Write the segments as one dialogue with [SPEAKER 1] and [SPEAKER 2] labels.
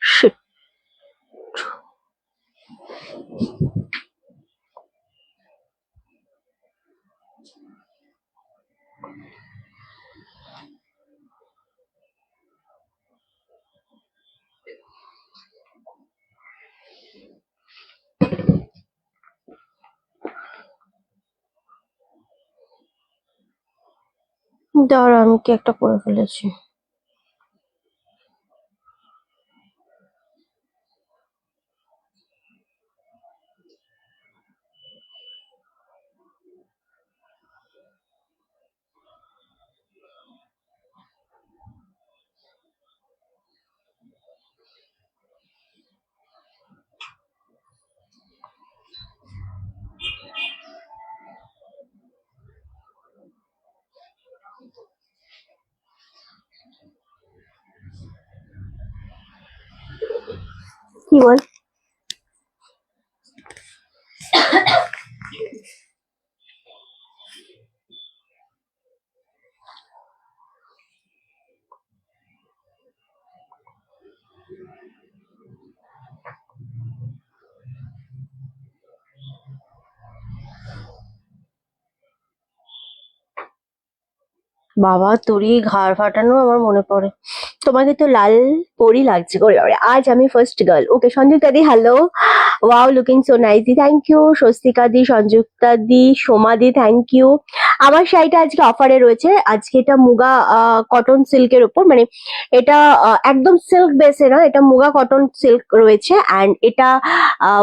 [SPEAKER 1] Shit. দাঁড়া, আমি কি একটা করে ফেলেছি। কি বল? বাবা, তোরই ঘাড় ফাটানো আমার মনে পড়ে। তোমাকে তো লাল পরি লাগছে করে বাবারে। আজ আমি first girl. Okay, Sanjukta di hello. Wow, looking so nice di, thank you. Swastika di, Sanjukta di, Soma di, thank you. আমার শাড়িটা আজকে অফারে রয়েছে। আজকে এটা মুগা কটন সিল্কের উপর, মানে এটা একদম সিল্ক বেসে না, এটা মুগা কটন সিল্ক রয়েছে। অ্যান্ড এটা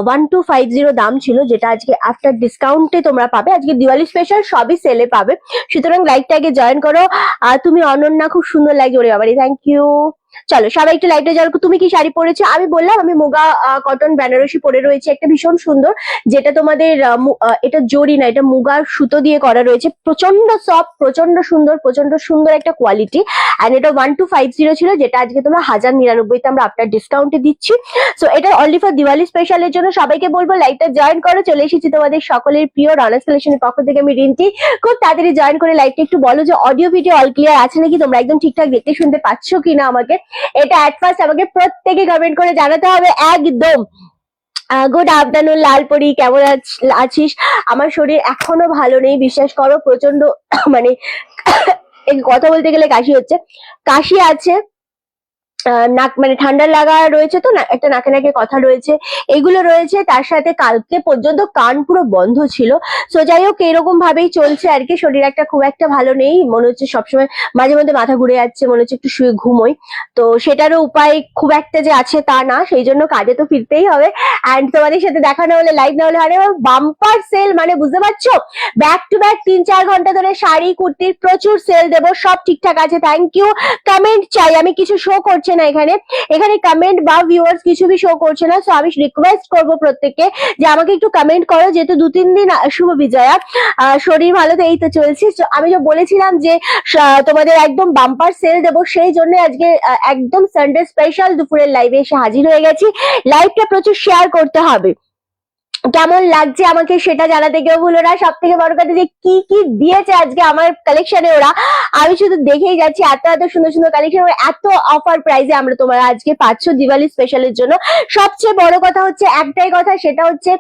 [SPEAKER 1] 1250 দাম ছিল, যেটা আজকে আফটার ডিসকাউন্টে তোমরা পাবে। আজকে দিওয়ালি স্পেশাল সবই সেলে পাবে, সুতরাং লাইভটা আগে জয়েন করো। তুমি অনন্যা, খুব সুন্দর লাগে ওরে বাবারে, থ্যাংক ইউ। চলো সবাই একটু লাইভটা জয়েন করো। তুমি কি শাড়ি পরেছো? আমি বললাম আমি মুগা কটন বেনারসি পরে রয়েছে, একটা ভীষণ সুন্দর, যেটা তোমাদের এটা জরি না, এটা মুগার সুতো দিয়ে করা রয়েছে। প্রচন্ড সফট, প্রচন্ড সুন্দর একটা কোয়ালিটি। অ্যান্ড এটা 1250 ছিল, যেটা আজকে তোমরা 1099 আমরা আফটার ডিসকাউন্টে দিচ্ছি। সো এটা অনলি ফর দিওয়ালি স্পেশালের জন্য। সবাইকে বলবো লাইভটা জয়েন করো। চলে এসেছি তোমাদের সকলের প্রিয় রানার্স কালেকশনের পক্ষ থেকে, আমি রিন্টি। খুব তাড়াতাড়ি জয়েন করে লাইভটা একটু বলো যে অডিও ভিডিও অল ক্লিয়ার আছে নাকি, তোমরা একদম ঠিকঠাক দেখতে শুনতে পাচ্ছ কিনা আমাকে। এটা অ্যাট ফার্স্ট আমাকে প্রত্যেকে কমেন্ট করে জানাতে হবে একদম। গুড আফটারনুন লালপরি, কেমন আছিস? আমার শরীর এখনো ভালো নেই, বিশ্বাস করো। প্রচন্ড মানে কথা বলতে গেলে কাশি হচ্ছে, কাশি আছে, নাক মানে ঠান্ডা লাগা রয়েছে, তো না একটা নাকে নাকে কথা রয়েছে, এগুলো রয়েছে। তার সাথে কালকে পর্যন্ত কান পুরো বন্ধ ছিল। সো যাই হোক, এরকম ভাবেই চলছে আর কি। শরীর একটা খুব একটা ভালো নেই, মনে হচ্ছে সবসময় মাঝে মধ্যে মাথা ঘুরে যাচ্ছে, মনে হচ্ছে একটু শুয়ে ঘুমোই। তো সেটারও উপায় খুব একটা যে আছে তা না, সেই জন্য কাজে তো ফিরতেই হবে। অ্যান্ড তোমাদের সাথে দেখা না হলে, লাইভ না হলে, আরে বাম্পার সেল, মানে বুঝতে পারছো, ব্যাক টু ব্যাক 3-4 ঘন্টা ধরে শাড়ি কুর্তির প্রচুর সেল দেবো। সব ঠিকঠাক আছে, থ্যাংক ইউ। কমেন্ট চাই, আমি কিছু শো করছে না এখানে, এখানে কমেন্ট বা ভিউয়ার্স কিছু বি শো করছে না। সো আমি রিকোয়েস্ট করবো প্রত্যেককে যে আমাকে একটু কমেন্ট করো, যেহেতু 2-3 দিন শুভ বিজয়া, শরীর ভালো তো এই তো চলছে। আমি যে বলেছিলাম যে তোমাদের একদম বাম্পার সেল দেবো, সেই জন্য আজকে একদম সানডে স্পেশাল দুপুরের লাইভে এসে হাজির হয়ে গেছি। লাইভটা প্রচুর শেয়ার করতে হবে। কেমন লাগছে আমাকে সেটা জানাতে কেউ ভুলো না। সব থেকে বড় কথা যে কি কি দিয়েছে আজকে আমার কালেকশনে ওরা, আমি শুধু দেখেই যাচ্ছি। এত এত সুন্দর সুন্দর কালেকশন, এত অফার প্রাইসে আমরা তোমরা আজকে পাচ্ছ দিওয়ালি স্পেশালের জন্য। সবচেয়ে বড় কথা হচ্ছে একটাই কথা, সেটা হচ্ছে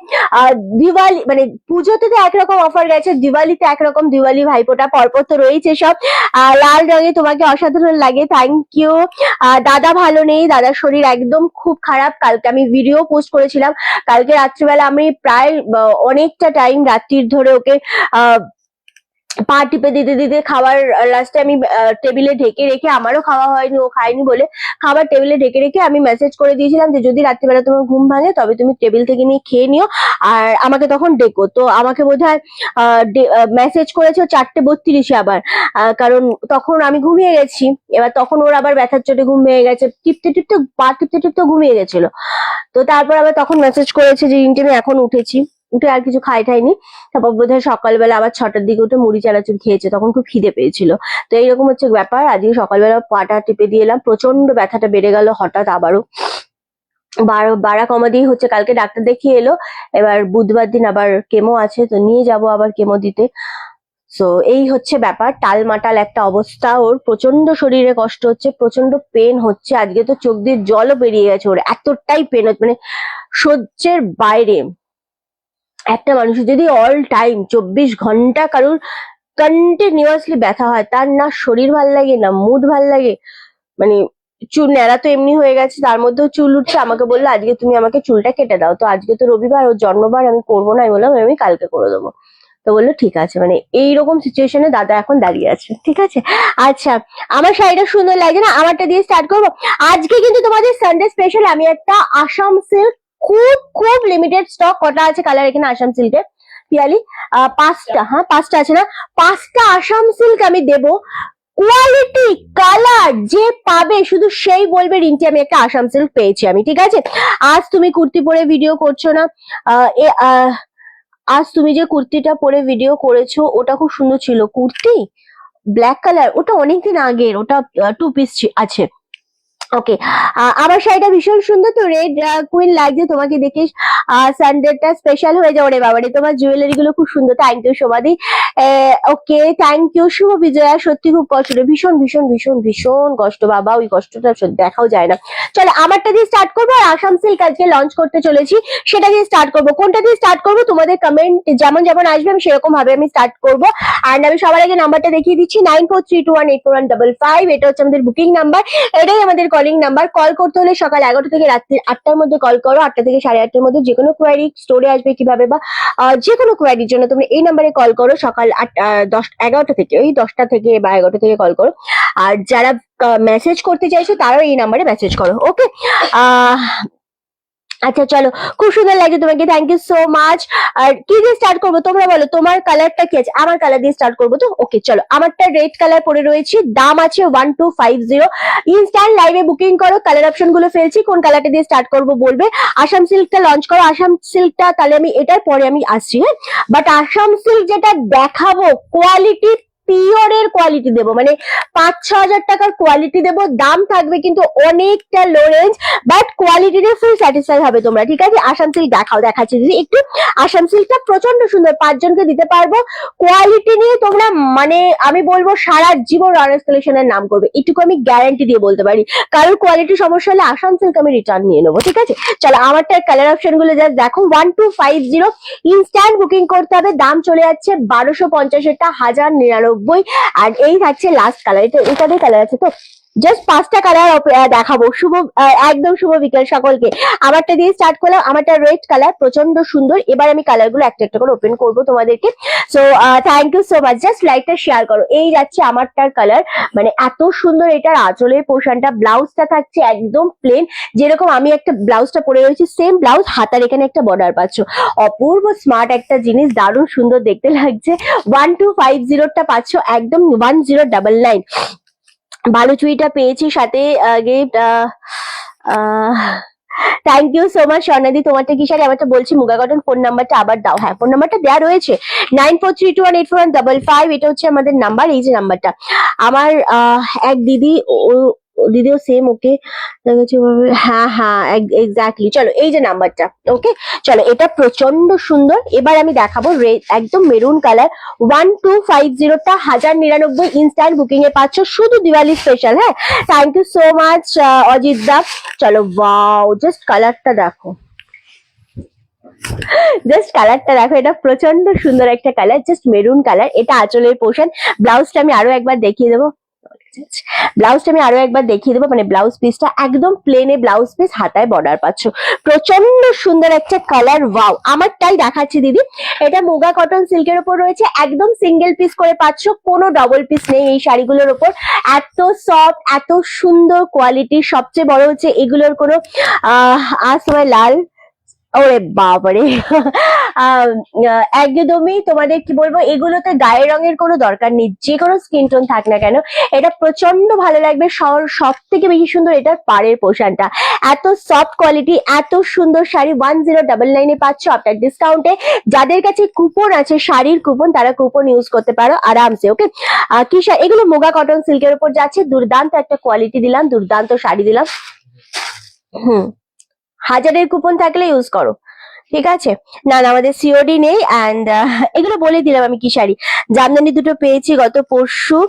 [SPEAKER 1] দিওয়ালি মানে পুজোতে তো একরকম অফার গেছে, দিওয়ালিতে একরকম। দিওয়ালি ভাইফোঁটা পরপর তো রয়েছে সব। লাল রঙে তোমাকে অসাধারণ লাগে, থ্যাংক ইউ। দাদা ভালো নেই, দাদার শরীর একদম খুব খারাপ। কালকে আমি ভিডিও পোস্ট করেছিলাম, কালকে রাত্রিবেলা আমি প্রায় অনেকটা টাইম রাত্রির ধরে ওকে পা টিপে দিতে দিতে খাবার লাস্টে আমি টেবিলে ঢেকে রেখে, আমারও খাওয়া হয়নি, ও খায়নি বলে খাবার টেবিলে ঢেকে রেখে আমি মেসেজ করে দিয়েছিলাম যে যদি রাত্রিবেলা তোমার ঘুম ভাঙে তবে তুমি টেবিল থেকে নিয়ে খেয়ে নিও, আর আমাকে তখন ডেকো। তো আমাকে বোধহয় মেসেজ করেছে 4:32 আবার, কারণ তখন আমি ঘুমিয়ে গেছি। এবার তখন ওর আবার ব্যথার চোটে ঘুম ভেঙে গেছে, টিপতে টিপতে পা টিপতে টিপতে ঘুমিয়ে গেছিল। তো তারপর আবার তখন মেসেজ করেছে যে রিন্টি আমি এখন উঠেছি, উঠে আর কিছু খাইনি। তারপর বোধহয় সকালবেলা আবার 6টার দিকে উঠে মুড়ি চানাচুর খেয়েছে, তখন খুব খিদে পেয়েছিল। তো এইরকম হচ্ছে ব্যাপার। আজকে সকালবেলা পাটা টিপে দিয়ে এলাম, প্রচন্ড ব্যথাটা বেড়ে গেল হঠাৎ আবারও। বাড়া কমা দিয়ে হচ্ছে, কালকে ডাক্তার দেখিয়ে এলো। এবার বুধবার দিন আবার কেমো আছে, তো নিয়ে যাব আবার কেমো দিতে। সো এই হচ্ছে ব্যাপার, টালমাটাল একটা অবস্থা ওর, প্রচন্ড শরীরে কষ্ট হচ্ছে, প্রচন্ড পেন হচ্ছে, আজকে তো চোখ দিয়ে জলও বেরিয়ে গেছে ওর, এতটাই পেন হচ্ছে মানে সহ্যের বাইরে। একটা মানুষের যদি অল টাইম 24 ঘন্টা কারোর কন্টিনিউয়াসলি ব্যথা হয়, তার না শরীর ভাল লাগে না মুড ভাল লাগে, মানে চুল ন্যাড়া তো এমনি হয়ে গেছে, তার মধ্যেও চুল উঠছে। আমাকে বললো আজকে তুমি আমাকে চুলটা কেটে দাও, তো আজকে তো রবিবার, ওর জন্মবার, আমি করবো না, আমি বললাম আমি কালকে করে দেবো। তো বললো ঠিক আছে, মানে এইরকম সিচুয়েশনে দাদা এখন দাঁড়িয়ে আছে, ঠিক আছে। আচ্ছা, আমার শাড়িটা সুন্দর লাগে না, আমারটা দিয়ে স্টার্ট করবো। আজকে কিন্তু তোমাদের সানডে স্পেশাল আমি একটা আসাম সিল্ক, খুব খুব লিমিটেড স্টক, কটা আছে কালার এখানে আসাম সিল্কের পিয়ালি, 5টা, হ্যাঁ 5টা আছে না, 5টা আসাম সিল্ক আমি দেবো। কোয়ালিটি কালার যে পাবে শুধু সেই বলবে রিন্টি আমি একটা আসাম সিল্ক পেয়েছি আমি, ঠিক আছে। আজ তুমি কুর্তি পরে ভিডিও করছো না, আজ তুমি যে কুর্তিটা পরে ভিডিও করেছো ওটা খুব সুন্দর ছিল, কুর্তি ব্ল্যাক কালার, ওটা অনেকদিন আগের, ওটা 2 পিস আছে। ওকে, আমার শাড়িটা ভীষণ সুন্দর, তো রেড কুইন লাগছে তোমাকে দেখে, সানডেটা স্পেশাল হয়ে যাবে রে বাবারে, তোমার জুয়েলারি গুলো খুব সুন্দর, thank you Somadi. Okay, thank you Shubho Bijoya, সত্যি খুব কষ্ট রে, ভীষণ ভীষণ ভীষণ ভীষণ কষ্ট বাবা, ওই কষ্টটা দেখাও যায় না। চলো আমারটা দিয়ে স্টার্ট করবো, আর আসাম সিল্ক আজকে লঞ্চ করতে চলেছি সেটা দিয়ে স্টার্ট করবো। কোনটা দিয়ে স্টার্ট করবো তোমাদের কমেন্ট যেমন যেমন আসবে আমি সেরকম ভাবে আমি স্টার্ট করবো। আর আমি সবার আগে নাম্বারটা দেখিয়ে দিচ্ছি, 9432184155, এটা হচ্ছে আমাদের বুকিং নাম্বার, এটাই আমাদের কলিং নাম্বার। কল করতে হলে সকাল 11টা থেকে রাত্রি 8টার মধ্যে কল করো, 8টা থেকে 8:30টার মধ্যে। যে কোনো কোয়ারি স্টোরে আসবে কিভাবে বা যে কোনো কোয়ারির জন্য তোমরা এই নাম্বারে কল করো, সকাল 11টা থেকে, ওই 10টা থেকে বা 11টা থেকে কল করো। আর যারা মেসেজ করতে চাইছো তারাও এই নাম্বারে মেসেজ করো, ওকে। আচ্ছা চলো, খুব সুন্দর লাগছে তোমাকে, থ্যাংক ইউ সো মাচ। আর কি দিয়ে স্টার্ট করবো তোমরা বলো, তোমার কালারটা কি আছে? আমার কালার দিয়ে স্টার্ট করবো তো, ওকে চলো। আমারটা রেড কালার পরে রয়েছে, দাম আছে 1250। ইনস্ট্যান্ট লাইভে বুকিং করো, কালার অপশন গুলো ফেলছি, কোন কালারটা দিয়ে স্টার্ট করবো বলবে। আসাম সিল্কটা লঞ্চ করো, আসাম সিল্কটা তাহলে আমি এটার পরে আমি আসছি, হ্যাঁ। বাট আসাম সিল্ক যেটা দেখাবো কোয়ালিটি পিওরের কোয়ালিটি দেবো, মানে 5-6 হাজার টাকার কোয়ালিটি দেবো, দাম থাকবে কিন্তু অনেকটা লো রেঞ্জ, বাট কোয়ালিটিতে ফুল স্যাটিসফাই হবে তোমরা, ঠিক আছে। আসাম সিল্ক দেখাচ্ছি দিদি একটু, আসাম সিল্কটা প্রচন্ড সুন্দর, 5 জনকে দিতে পারবো। কোয়ালিটি নিয়ে তোমরা মানে আমি বলবো সারা জীবন রয়্যাল কালেকশনের নাম করবে, এটুকু আমি গ্যারান্টি দিয়ে বলতে পারি। কারোর কোয়ালিটি সমস্যা হলে আসাম সিল্ক আমি রিটার্ন নিয়ে নেবো, ঠিক আছে। চলো আমারটার কালার অপশন গুলো জাস্ট দেখো, 1250, ইনস্ট্যান্ট বুকিং করতে হবে, দাম চলে যাচ্ছে 1250-টা 1099। আর এই থাকছে লাস্ট কালার, এটাতে কালার আছে তো, জাস্ট 5টা কালার দেখাবো। শুভ একদম শুভ বিকেল সকলকে। আমারটা দিয়ে স্টার্ট করলাম, আমারটা রেড কালার, প্রচন্ড সুন্দর। এবার আমি কালার গুলো একটা একটা করে ওপেন করবো তোমাদেরকে। So thank you so much, just লাইকটা শেয়ার করো। এই যাচ্ছে আমারটার কালার, মানে এত সুন্দর, এটার আঁচলের পোর্শনটা, ব্লাউজটা থাকছে একদম প্লেন, যেরকম আমি একটা ব্লাউজটা পরে রয়েছি সেম ব্লাউজ, হাতার এখানে একটা বর্ডার পাচ্ছ, অপূর্ব স্মার্ট একটা জিনিস, দারুণ সুন্দর দেখতে লাগছে। 1250টা পাচ্ছ একদম 1099। বালুচুইটা পেয়েছি সাথে gift, thank you so much Swarnadi. তোমারটা কি শাড়ি? আমারটা বলছি মুগা কটন। ফোন নাম্বারটা আবার দাও, হ্যাঁ ফোন নাম্বারটা দেওয়া রয়েছে 9432184155, এটা হচ্ছে আমাদের নাম্বার, এই যে নাম্বারটা। আমার এক দিদি, দিদিও সেম, ওকে হ্যাঁ হ্যাঁ এক্স্যাক্টলি। চলো এই যে নাম্বারটা, ওকে চলো, এটা প্রচন্ড সুন্দর। এবার আমি দেখাবো একদম মেরুন কালার, 1250টা 1099, ইনস্ট্যান্ট বুকিং এ পাচ্ছ, শুধু দিওয়ালি স্পেশাল, হ্যাঁ। Thank you so much Ajit da. চলো ওয়াও, জাস্ট কালারটা দেখো, জাস্ট কালারটা দেখো, এটা প্রচন্ড সুন্দর একটা কালার, জাস্ট মেরুন কালার। এটা আঁচলের পোর্শন, ব্লাউজটা আমি আরো একবার দেখিয়ে দেবো, মানে ব্লাউজ পিসটা একদম প্লেনে ব্লাউজ পিস, হাতায় বর্ডার পাচ্ছ, প্রচন্ড সুন্দর একটা কালার। ওয়াও, আমারটাই দেখাচ্ছি দিদি, এটা মুগা কটন সিল্কের উপর রয়েছে, একদম সিঙ্গেল পিস করে পাচ্ছ, কোনো ডবল পিস নেই এই শাড়িগুলোর উপর। এত সফট, এত সুন্দর কোয়ালিটি, সবচেয়ে বড় হচ্ছে এগুলোর কোনো সময় লাল, ওরে বাবারে একদমই তোমাদের কি বলবো, এগুলোতে গায়ের রঙের কোনো দরকার নেই, যে কোনো স্কিন টোন থাক না কেন, এটা প্রচন্ড ভালো লাগবে। সব থেকে বেশি সুন্দর এটার পাড়ের পোর্শনটা, এত সফট কোয়ালিটি, এত সুন্দর শাড়ি 1099 পাচ্ছ আপনার ডিসকাউন্টে। যাদের কাছে কুপন আছে, শাড়ির কুপন, তারা কুপন ইউজ করতে পারো আরামসে, ওকে। কি এগুলো মুগা কটন সিল্কের উপর যাচ্ছে, দুর্দান্ত একটা কোয়ালিটি দিলাম, দুর্দান্ত শাড়ি দিলাম। 1000-এর কুপন থাকলে ইউজ করো, ঠিক আছে। না না, আমাদের সিওডি নেই। অ্যান্ড এগুলো বলে দিলাম আমি কি শাড়ি। জামদানি দুটো পেয়েছি গত পরশু,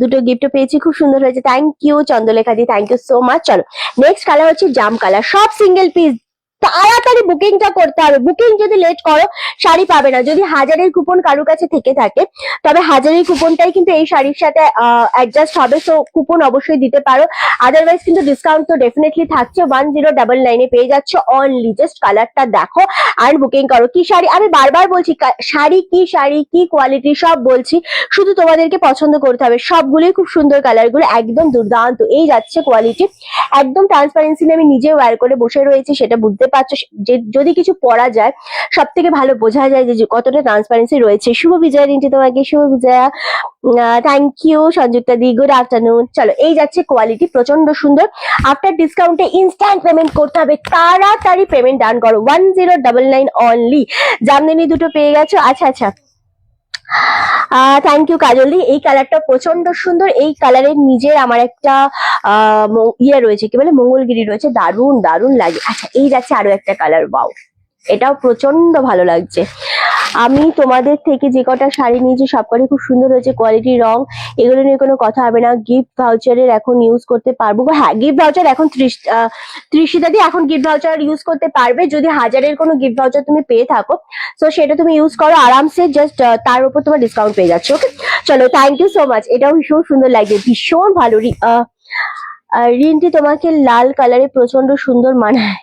[SPEAKER 1] দুটো গিফটও পেয়েছি, খুব সুন্দর হয়েছে। Thank you Chandralekha di, thank you so much. চলো নেক্সট কালার হচ্ছে জাম কালার, সব সিঙ্গেল পিস। তাড়াতাড়ি বুকিংটা করতে হবে, বুকিং যদি লেট করো শাড়ি পাবে না। যদি হাজারের কুপন কারুর কাছে থেকে থাকে, তবে হাজারের কুপনটাই কিন্তু এই শাড়ির সাথে অ্যাডজাস্ট হবে, সো কুপন অবশ্যই দিতে পারো। আদারওয়াইজ কিন্তু ডিসকাউন্ট তো ডেফিনেটলি থাকছে। 1099 পেয়ে যাচ্ছে অনলি। জাস্ট কালারটা দেখো আর বুকিং করো। কি শাড়ি, আমি বারবার বলছি শাড়ি কি কোয়ালিটি সব বলছি, শুধু তোমাদেরকে পছন্দ করতে হবে। সবগুলোই খুব সুন্দর, কালারগুলো একদম দুর্দান্ত। এই যাচ্ছে কোয়ালিটি, একদম ট্রান্সপারেন্সি। আমি নিজে ওয়্যার করে বসে রয়েছি, সেটা বুঝতে পারছো। যে যদি কিছু পরা যায় সব থেকে ভালো বোঝা যায় যে কতটা ট্রান্সপারেন্সি রয়েছে। শুভ বিজয়া রিন্টি, তোমাকে Shubho Bijoya, thank you Sanjukta di, good afternoon. চলো এই যাচ্ছে কোয়ালিটি, প্রচন্ড সুন্দর। আফটার ডিসকাউন্টে ইনস্ট্যান্ট পেমেন্ট করতে হবে, তাড়াতাড়ি পেমেন্ট ডান করো। 1099 অনলি। জামদানি দুটো পেয়ে গেছো। আচ্ছা আচ্ছা, থ্যাংক ইউ কাজলি। এই কালারটা প্রচন্ড সুন্দর। এই কালারের নিজের আমার একটা ইয়ে রয়েছে, কি বলে, মঙ্গলগিরি রয়েছে, দারুণ দারুণ লাগে। আচ্ছা এই যাচ্ছে আরো একটা কালার, ওয়াও, এটাও প্রচন্ড ভালো লাগছে। আমি তোমাদের থেকে যে কটা শাড়ি নিয়েছি সবকটাই খুব সুন্দর হয়েছে, কোয়ালিটি, রং, এগুলো নিয়ে কোনো কথা হবে না। গিফট ভাউচারের এখন ইউজ করতে পারবো। হ্যাঁ, গিফট ভাউচার এখন 30 দাদি এখন গিফট ভাউচার ইউজ করতে পারবে। যদি হাজারের কোনো গিফট ভাউচার তুমি পেয়ে থাকো, তো সেটা তুমি ইউজ করো আরামসে। জাস্ট তার উপর তোমার ডিসকাউন্ট পেয়ে যাচ্ছে। ওকে চলো, থ্যাংক ইউ সো মাচ। এটাও ভীষণ সুন্দর লাগছে, ভীষণ ভালো। রিন্টি, তোমাকে লাল কালারে প্রচন্ড সুন্দর মানায়,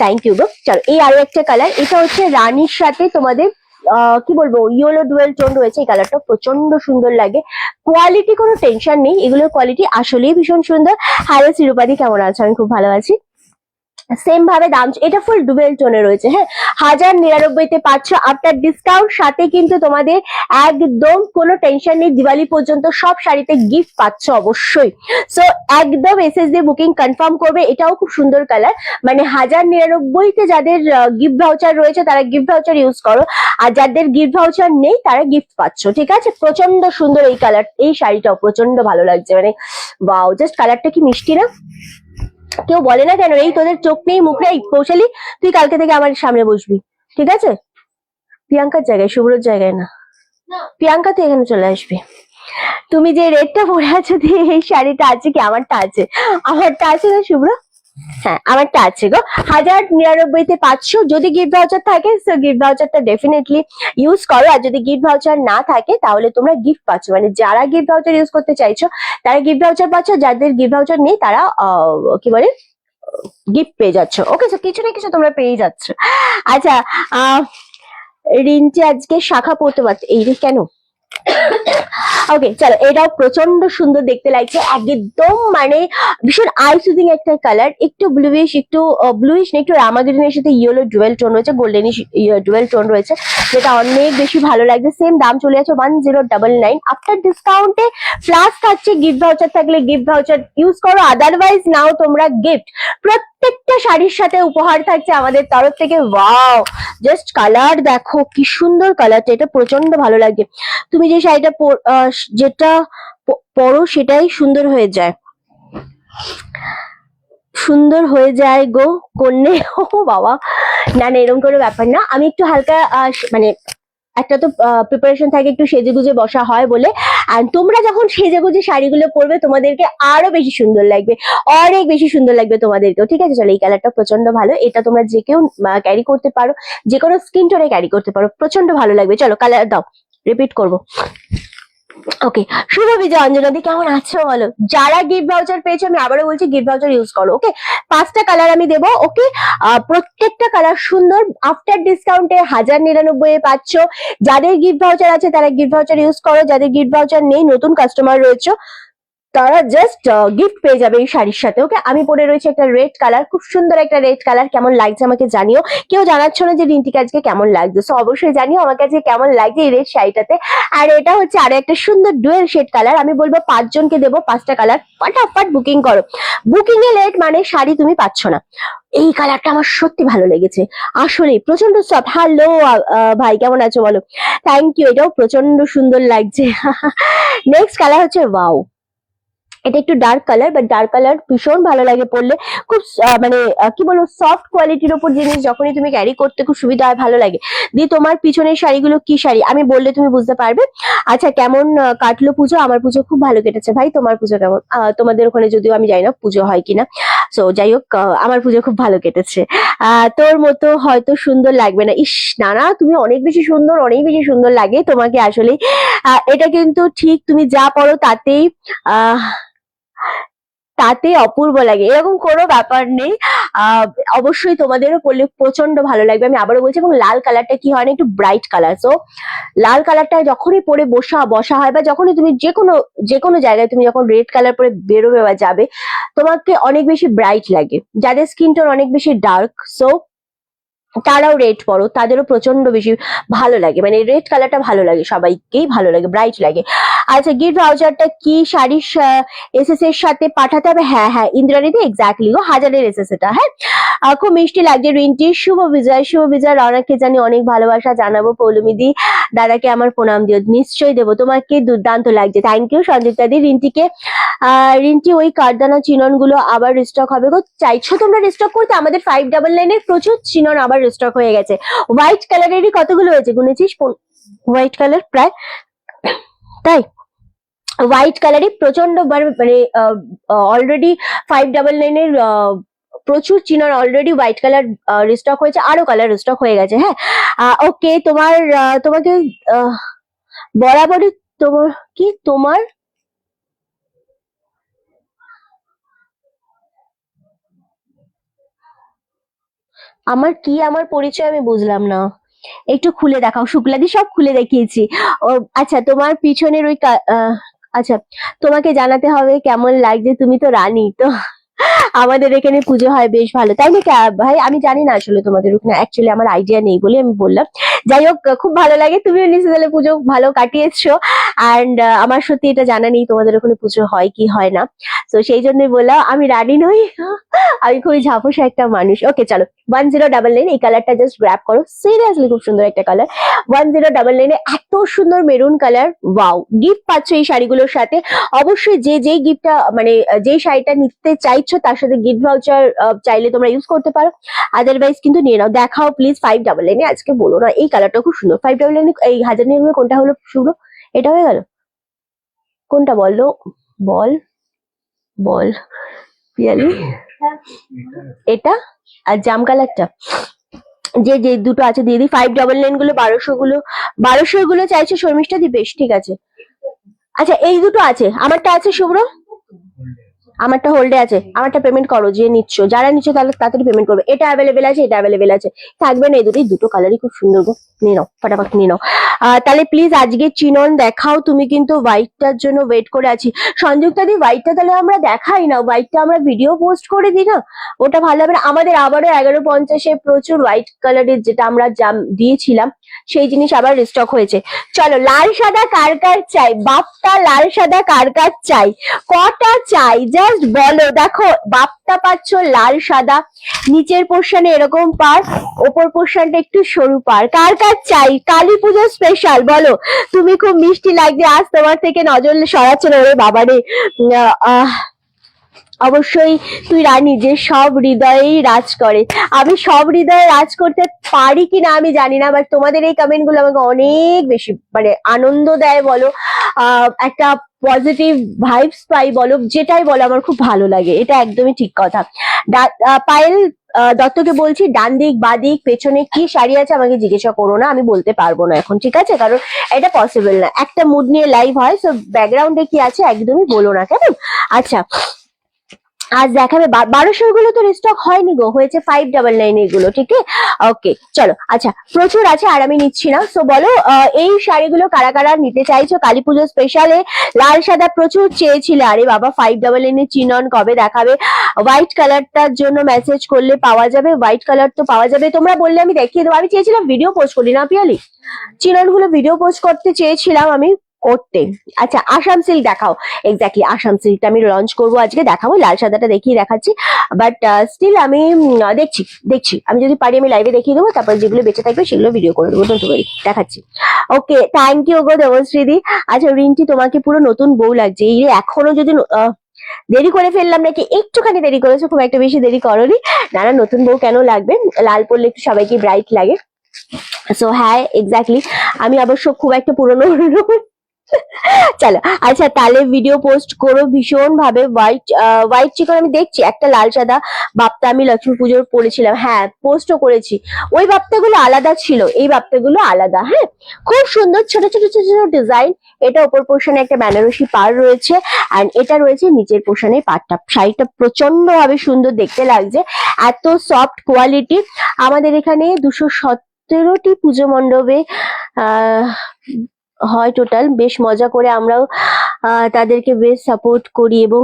[SPEAKER 1] থ্যাংক ইউ গো। চলো এই আরো একটা কালার, এটা হচ্ছে রানীর সাথে তোমাদের কি বলবো, ইয়েলো ডুয়েল টোন রয়েছে। এই কালারটা প্রচন্ড সুন্দর লাগে। কোয়ালিটি কোনো টেনশন নেই, এগুলোর কোয়ালিটি আসলেই ভীষণ সুন্দর। হ্যালো শিরুপাদি, কেমন আছো? আমি খুব ভালো আছি। সেম ভাবে দাম, এটা ফুল ডুবেল টোনে রয়েছে। হ্যাঁ, 1099 পাচ্ছ আফটার ডিসকাউন্ট। সাথে কিন্তু তোমাদের একদম কোনো টেনশন নেই, দিওয়ালি পর্যন্ত সব শাড়িতে গিফট পাচ্ছ অবশ্যই। সো একদম এসএস দিয়ে বুকিং কনফার্ম করবে। এটাও খুব সুন্দর কালার, মানে 1099 যাদের গিফট ভাউচার রয়েছে তারা গিফট ভাউচার ইউজ করো, আর যাদের গিফট ভাউচার নেই তারা গিফট পাচ্ছ। ঠিক আছে, প্রচন্ড সুন্দর এই কালার। এই শাড়িটাও প্রচন্ড ভালো লাগছে, মানে ওয়াও, জাস্ট কালারটা কি মিষ্টি না? কেউ বলে না কেন, এই তোদের চোখ নেই মুখ নেই, পৌঁছালি তুই কালকে থেকে আমার সামনে বসবি, ঠিক আছে? প্রিয়াঙ্কার জায়গায়, শুভ্রর জায়গায় না। প্রিয়াঙ্কা তো এখানে চলে আসবে। তুমি যে রেডটা পরে আছো দিয়ে এই শাড়িটা আছে কি? আমারটা আছে, আমারটা আছে না শুভ্র? হ্যাঁ আমারটা আছে গো। 1099 পাচ্ছ। যদি গিফট ভাউচার থাকে তো গিফট ভাউচারটা ডেফিনেটলি ইউজ করো, আর যদি গিফট ভাউচার না থাকে তাহলে তোমরা গিফট পাচ্ছ। মানে যারা গিফট ভাউচার ইউজ করতে চাইছো তারা গিফট ভাউচার পাচ্ছ, যাদের গিফট ভাউচার নেই তারা কি বলে, গিফট পেয়ে যাচ্ছ। ওকে, তো কিছু না কিছু তোমরা পেয়ে যাচ্ছ। আচ্ছা, রিন্টি আজকে শাখা পড়তে পারছে, এই রে কেন? ওকে চলো, এটাও প্রচন্ড সুন্দর দেখতে লাগছে, একদম মানে ভীষণ আই সুদিং একটা কালার। একটু ব্লুইশ, একটু ব্লুইশ না, একটু রামা গ্রিনের সাথে ইয়েলো ডুয়েল টোন রয়েছে, গোল্ডেনিশ ডুয়েল টোন রয়েছে, যেটা অনেক বেশি ভালো লাগছে। সেম দাম চলে যাচ্ছে 1099 আফটার ডিসকাউন্টে। প্লাস থাকছে গিফট ভাউচার, থাকলে গিফট ভাউচার ইউজ করো, আদারওয়াইজ নাও তোমরা গিফট। প্রত্যেকটা শাড়ির সাথে উপহার থাকছে আমাদের তরফ থেকে। ওয়াও, জাস্ট কালার দেখো কি সুন্দর কালারটা, এটা প্রচন্ড ভালো লাগে। তুমি যে শাড়িটা যেটা পরো সেটাই সুন্দর হয়ে যায়, সুন্দর হয়ে যায় গো কন্যে। ও বাবা, না না এরকম কোনো ব্যাপার না। আমি একটু হালকা মানে একটা তো প্রিপারেশন থাকে, একটু সেজে গুজে বসা হয় বলে। আর তোমরা যখন সেজে গুজে শাড়িগুলো পরবে তোমাদেরকে আরো বেশি সুন্দর লাগবে, অনেক বেশি সুন্দর লাগবে তোমাদেরকেও। ঠিক আছে চলো, এই কালারটা প্রচন্ড ভালো, এটা তোমরা যে কেউ ক্যারি করতে পারো, যে কোনো স্কিন টোনে ক্যারি করতে পারো, প্রচন্ড ভালো লাগবে। চলো কালার দাও, রিপিট করবো। ওকে, শুভ বিজয় অঞ্জনাদি, কেমন আছো বলো? যারা গিফট ভাউচার পেয়েছো আমি আবারও বলছি গিফট ভাউচার ইউজ করো। ওকে, 5টা কালার আমি দেবো। ওকে, প্রত্যেকটা কালার সুন্দর। আফটার ডিসকাউন্টে 1099 পাচ্ছ। যাদের গিফট ভাউচার আছে তারা গিফট ভাউচার ইউজ করো, যাদের গিফট ভাউচার নেই, নতুন কাস্টমার রয়েছে, তারা জাস্ট গিফট পেয়ে যাবে এই শাড়ির সাথে। ওকে, আমি পরে রয়েছে একটা রেড কালার, খুব সুন্দর একটা রেড কালার। কেমন লাগছে আমাকে জানিও। কেউ জানাচ্ছ না যে রিন্টিকে আজকে কেমন লাগছে, সো অবশ্যই জানিও আমাকে আজকে কেমন লাগছে এই রেড শাড়িটাতে। আর এটা হচ্ছে আরো একটা সুন্দর ডুয়েল শেড কালার। আমি বলবো 5 জনকে দেবো 5টা কালার, ফটাফট বুকিং করো। বুকিং এ লেট মানে শাড়ি তুমি পাচ্ছ না। এই কালারটা আমার সত্যি ভালো লেগেছে, আসলে প্রচন্ড সফট। হ্যালো ভাই, কেমন আছো বলো? থ্যাংক ইউ, এটাও প্রচন্ড সুন্দর লাগছে। নেক্সট কালার হচ্ছে ওয়াও, এটা একটু dark colour, but dark colour ভীষণ ভালো লাগে পরলে, খুব মানে কি বলবো সফট কোয়ালিটির ওপর জিনিস যখনই তুমি ক্যারি করতে খুব সুবিধা হয়, ভালো লাগে। দিয়ে তোমার পিছনের শাড়িগুলো কি শাড়ি আমি বললে তুমি বুঝতে পারবে। আচ্ছা কেমন কাটলো পুজো? আমার পুজো খুব ভালো কেটেছে ভাই, তোমার পুজো কেমন? তোমাদের ওখানে যদিও আমি জানি না পুজো হয় কিনা, সো যাই হোক আমার পুজো খুব ভালো কেটেছে। তোর মতো হয়তো সুন্দর লাগবে না। ইস না না, তুমি অনেক বেশি সুন্দর, অনেক বেশি সুন্দর লাগে তোমাকে আসলে। এটা কিন্তু ঠিক, তুমি যা পড়ো তাতেই আহ তাতে অপূর্ব লাগে, এরকম কোনো ব্যাপার নেই। আহ অবশ্যই তোমাদেরও পরলে প্রচন্ড ভালো লাগবে, আমি আবারও বলছি। এবং লাল কালারটা কি হয় না, একটু ব্রাইট কালার, সো লাল কালারটা যখনই পরে বসা হয়, বা যখনই তুমি যে কোনো জায়গায় তুমি যখন রেড কালার পরে বেরোবে বা যাবে, তোমাকে অনেক বেশি ব্রাইট লাগে। যাদের স্কিন টোন অনেক বেশি ডার্ক, সো তারাও রেড পরো, তাদেরও প্রচন্ড বেশি ভালো লাগে, মানে রেড কালারটা ভালো লাগে, সবাইকেই ভালো লাগে, ব্রাইট লাগে। আচ্ছা গিফট ভাউচারটা কি শাড়ির এসএস এর সাথে পাঠাতে হবে? হ্যাঁ হ্যাঁ ইন্দ্রাণীতে, এক্স্যাক্টলি গো, 1000-এর এসএস এটা। হ্যাঁ খুব মিষ্টি লাগছে রিন্টি। শুভ বিজয়, শুভ বিজয়। রওনাকে জানি অনেক ভালোবাসা জানাবো। পৌলমিদি দাদাকে আমার প্রণাম দিও। নিশ্চয়ই দেবো, তোমাকে দুর্দান্ত লাগছে, থ্যাংক ইউ সঞ্জুক্তা দি। রিন্টিকে রিন্টি ওই কারদানা চিনন গুলো আবার রিস্টক হবে গো? চাইছো তোমরা রিস্টক করতে? আমাদের 599 এর প্রচুর চিনন আবার রিস্টক হয়ে গেছে। হোয়াইট কালারেরই কতগুলো হয়েছে গুনেছিস? হোয়াইট কালার প্রায়, তাই হোয়াইট কালারই প্রচন্ড মানে অলরেডি 599 এর প্রচুর chinon already white colour restock হয়েছে, আরো কালার রিস্টক হয়ে গেছে। হ্যাঁ ওকে, তোমাকে বরাবরই তোমার আমার পরিচয় আমি বুঝলাম না, একটু খুলে দেখাও। শুক্লাদি সব খুলে দেখিয়েছি। ও আচ্ছা, তোমার পিছনের ওই আচ্ছা তোমাকে জানাতে হবে কেমন লাগছে, তুমি তো রানী তো। আমাদের এখানে পুজো হয় বেশ ভালো, তাই না ভাই? আমি জানি না আসলে তোমাদের ওখানে, অ্যাকচুয়ালি আমার আইডিয়া নেই বলে আমি বললাম। যাই হোক খুব ভালো লাগে, তুমিও নিশ্চয়ই পুজো ভালো কাটিয়েছো। অ্যান্ড আমার সত্যি এটা জানা নেই তোমাদের ওখানে পুজো হয় কি হয় না, তো সেই জন্যই বললাম। আমি রানী নই, আমি খুবই ঝাপসা একটা মানুষ। ওকে চলো, 1099 এই কালারটা জাস্ট গ্র্যাব করো, সিরিয়াসলি খুব সুন্দর একটা কালার। 1099 এত সুন্দর মেরুন কালার, ওয়াও। গিফট পাচ্ছ এই শাড়িগুলোর সাথে। অবশ্যই যেই গিফটটা মানে যেই শাড়িটা নিতে চাইছো তার সাথে গিফট ভাউচার চাইলে তোমরা ইউজ করতে পারো, আদারওয়াইজ কিন্তু নিয়ে নাও। দেখাও প্লিজ 599, আজকে বলো না এই কালারটা খুব সুন্দর। 599 এই 1099 কোনটা হলো শুভ্র? এটা হয়ে গেল কোনটা? বলো, বল বল পিয়ালি। এটা আর জাম কালারটা, যে দুটো আছে দিয়ে দিই। 599 গুলো, 1200 গুলো চাইছে শর্মিষ্ঠা দি, বেশ ঠিক আছে। আচ্ছা এই দুটো আছে, আমারটা আছে শুভ্র, আমারটা হোল্ডে আছে, আমারটা পেমেন্ট করো। যে নিচ্ছ, যারা নিচ্ছ তাহলে তাড়াতাড়ি পেমেন্ট করবে। এটা অ্যাভেলেবেল আছে, এটা অ্যাভেলেবেল আছে, থাকবে না এই দুটো কালারই খুব সুন্দর গো। নিয়ে নাও ফটাফট নিয়ে নাও। তাহলে প্লিজ আজকে চিনন দেখাও, তুমি কিন্তু হোয়াইটটার জন্য ওয়েট করে আছি। সংযুক্তা দি হোয়াইটটা তাহলে আমরা দেখাই না, হোয়াইটটা আমরা ভিডিও পোস্ট করে দিই না, ওটা ভালো হবে না? আমাদের আবারও 1150-এ প্রচুর হোয়াইট কালারের যেটা আমরা দিয়েছিলাম সেই জিনিস আবার রিস্টক হয়েছে। চলো, লাল সাদা কার কার চাই? বাপ্পা লাল সাদা কার কার চাই? কটা চাই জাস্ট বলো। দেখো বাপ্পা পাচ্ছ লাল সাদা, নিচের পোর্শনে এরকম পার, ওপর পোর্শনটা একটু সরু পার। কার কার চাই? কালী পুজো স্পেশাল বলো। তুমি খুব মিষ্টি লাগছে আজ, তোমার থেকে নজর সরাচ্ছে না রে বাবারে। অবশ্যই তুই রানী যে সব হৃদয়েই রাজ করে। আমি সব হৃদয়ে রাজ করতে পারি কিনা আমি জানি না, বাট তোমাদের এই কমেন্ট গুলো আমাকে অনেক বেশি মানে আনন্দ দেয় বলো, একটা পজিটিভ ভাইবস পাই বলো, যেটাই বলো আমার খুব ভালো লাগে, এটা একদমই ঠিক কথা। পায়েল দত্তকে বলছি, ডান দিক বা দিক পেছনে কি শাড়ি আছে আমাকে জিজ্ঞাসা করো না, আমি বলতে পারবো না এখন, ঠিক আছে? কারণ এটা পসিবল না, একটা মুড নিয়ে লাইভ হয়, সো ব্যাকগ্রাউন্ডে কি আছে একদমই বলো না কেমন। আচ্ছা আজ দেখাবে 1200 গুলো তো রিস্টক হয়নি গো, হয়েছে 599 এগুলো, ঠিক আছে? ওকে চলো, আচ্ছা প্রচুর আছে আর আমি নিচ্ছি না। সো বলো এই শাড়িগুলো কারা কারা নিতে চাইছো কালী পুজো স্পেশালে? লাল সাদা প্রচুর চেয়েছিলে, আরে বাবা 599 চিনন কবে দেখাবে? হোয়াইট কালারটার জন্য মেসেজ করলে পাওয়া যাবে, হোয়াইট কালার তো পাওয়া যাবে, তোমরা বললে আমি দেখিয়ে দেবো। আমি চেয়েছিলাম ভিডিও পোস্ট করি না পিয়ালি, চিনন গুলো ভিডিও পোস্ট করতে চেয়েছিলাম আমি করতে। আচ্ছা আসাম সিল্ক দেখাও, এক্স্যাক্টলি আসাম সিল্কটা আমি লঞ্চ করবো আজকে, দেখাবো। লাল সাদাটা দেখিয়ে দেখাচ্ছি, বাট স্টিল আমি দেখছি আমি যদি পারি আমি লাইভে দেখিয়ে দেবো, তারপর যেগুলো বেঁচে থাকবে সেগুলো ভিডিও করে দেবো, ডোন্ট ওয়ারি, দেখাচ্ছি। ওকে থ্যাংক ইউ গো দেবশ্রীদি। আচ্ছা রিন্টি তোমাকে পুরো নতুন বউ লাগছে, এই রে এখনো যদি দেরি করে ফেললাম নাকি? একটুখানি দেরি করেছো, খুব একটা বেশি দেরি করোনি। না না, নতুন বউ কেন লাগবে, লাল পরলে একটু সবাইকে ব্রাইট লাগে। সো হ্যাঁ এক্স্যাক্টলি, আমি অবশ্য খুব একটা পুরনো চলো আচ্ছা, তাহলে ভিডিও পোস্ট করো ভীষণ ভাবে। হোয়াইট চিকন আমি দেখছি, একটা লাল সাদা বাপ্তা আমি লক্ষ্মী পুজোর পরেছিলাম, হ্যাঁ পোস্টও করেছি। ওই বাপ্তাগুলো আলাদা ছিল, এই বাপ্তাগুলো আলাদা। হ্যাঁ, খুব সুন্দর ছোট ছোট ছোট ছোট ডিজাইন। এটা উপর পোর্শনে একটা বেনারসি পাড় রয়েছে, এন্ড এটা রয়েছে নিচের পোর্শনে পাড়টা। শাড়িটা প্রচন্ড ভাবে সুন্দর দেখতে লাগছে, এত সফট কোয়ালিটি। আমাদের এখানে 217টি পুজো মণ্ডপে হয় টোটাল। বেশ মজা করে আমরাও তাদেরকে বেশ সাপোর্ট করি, এবং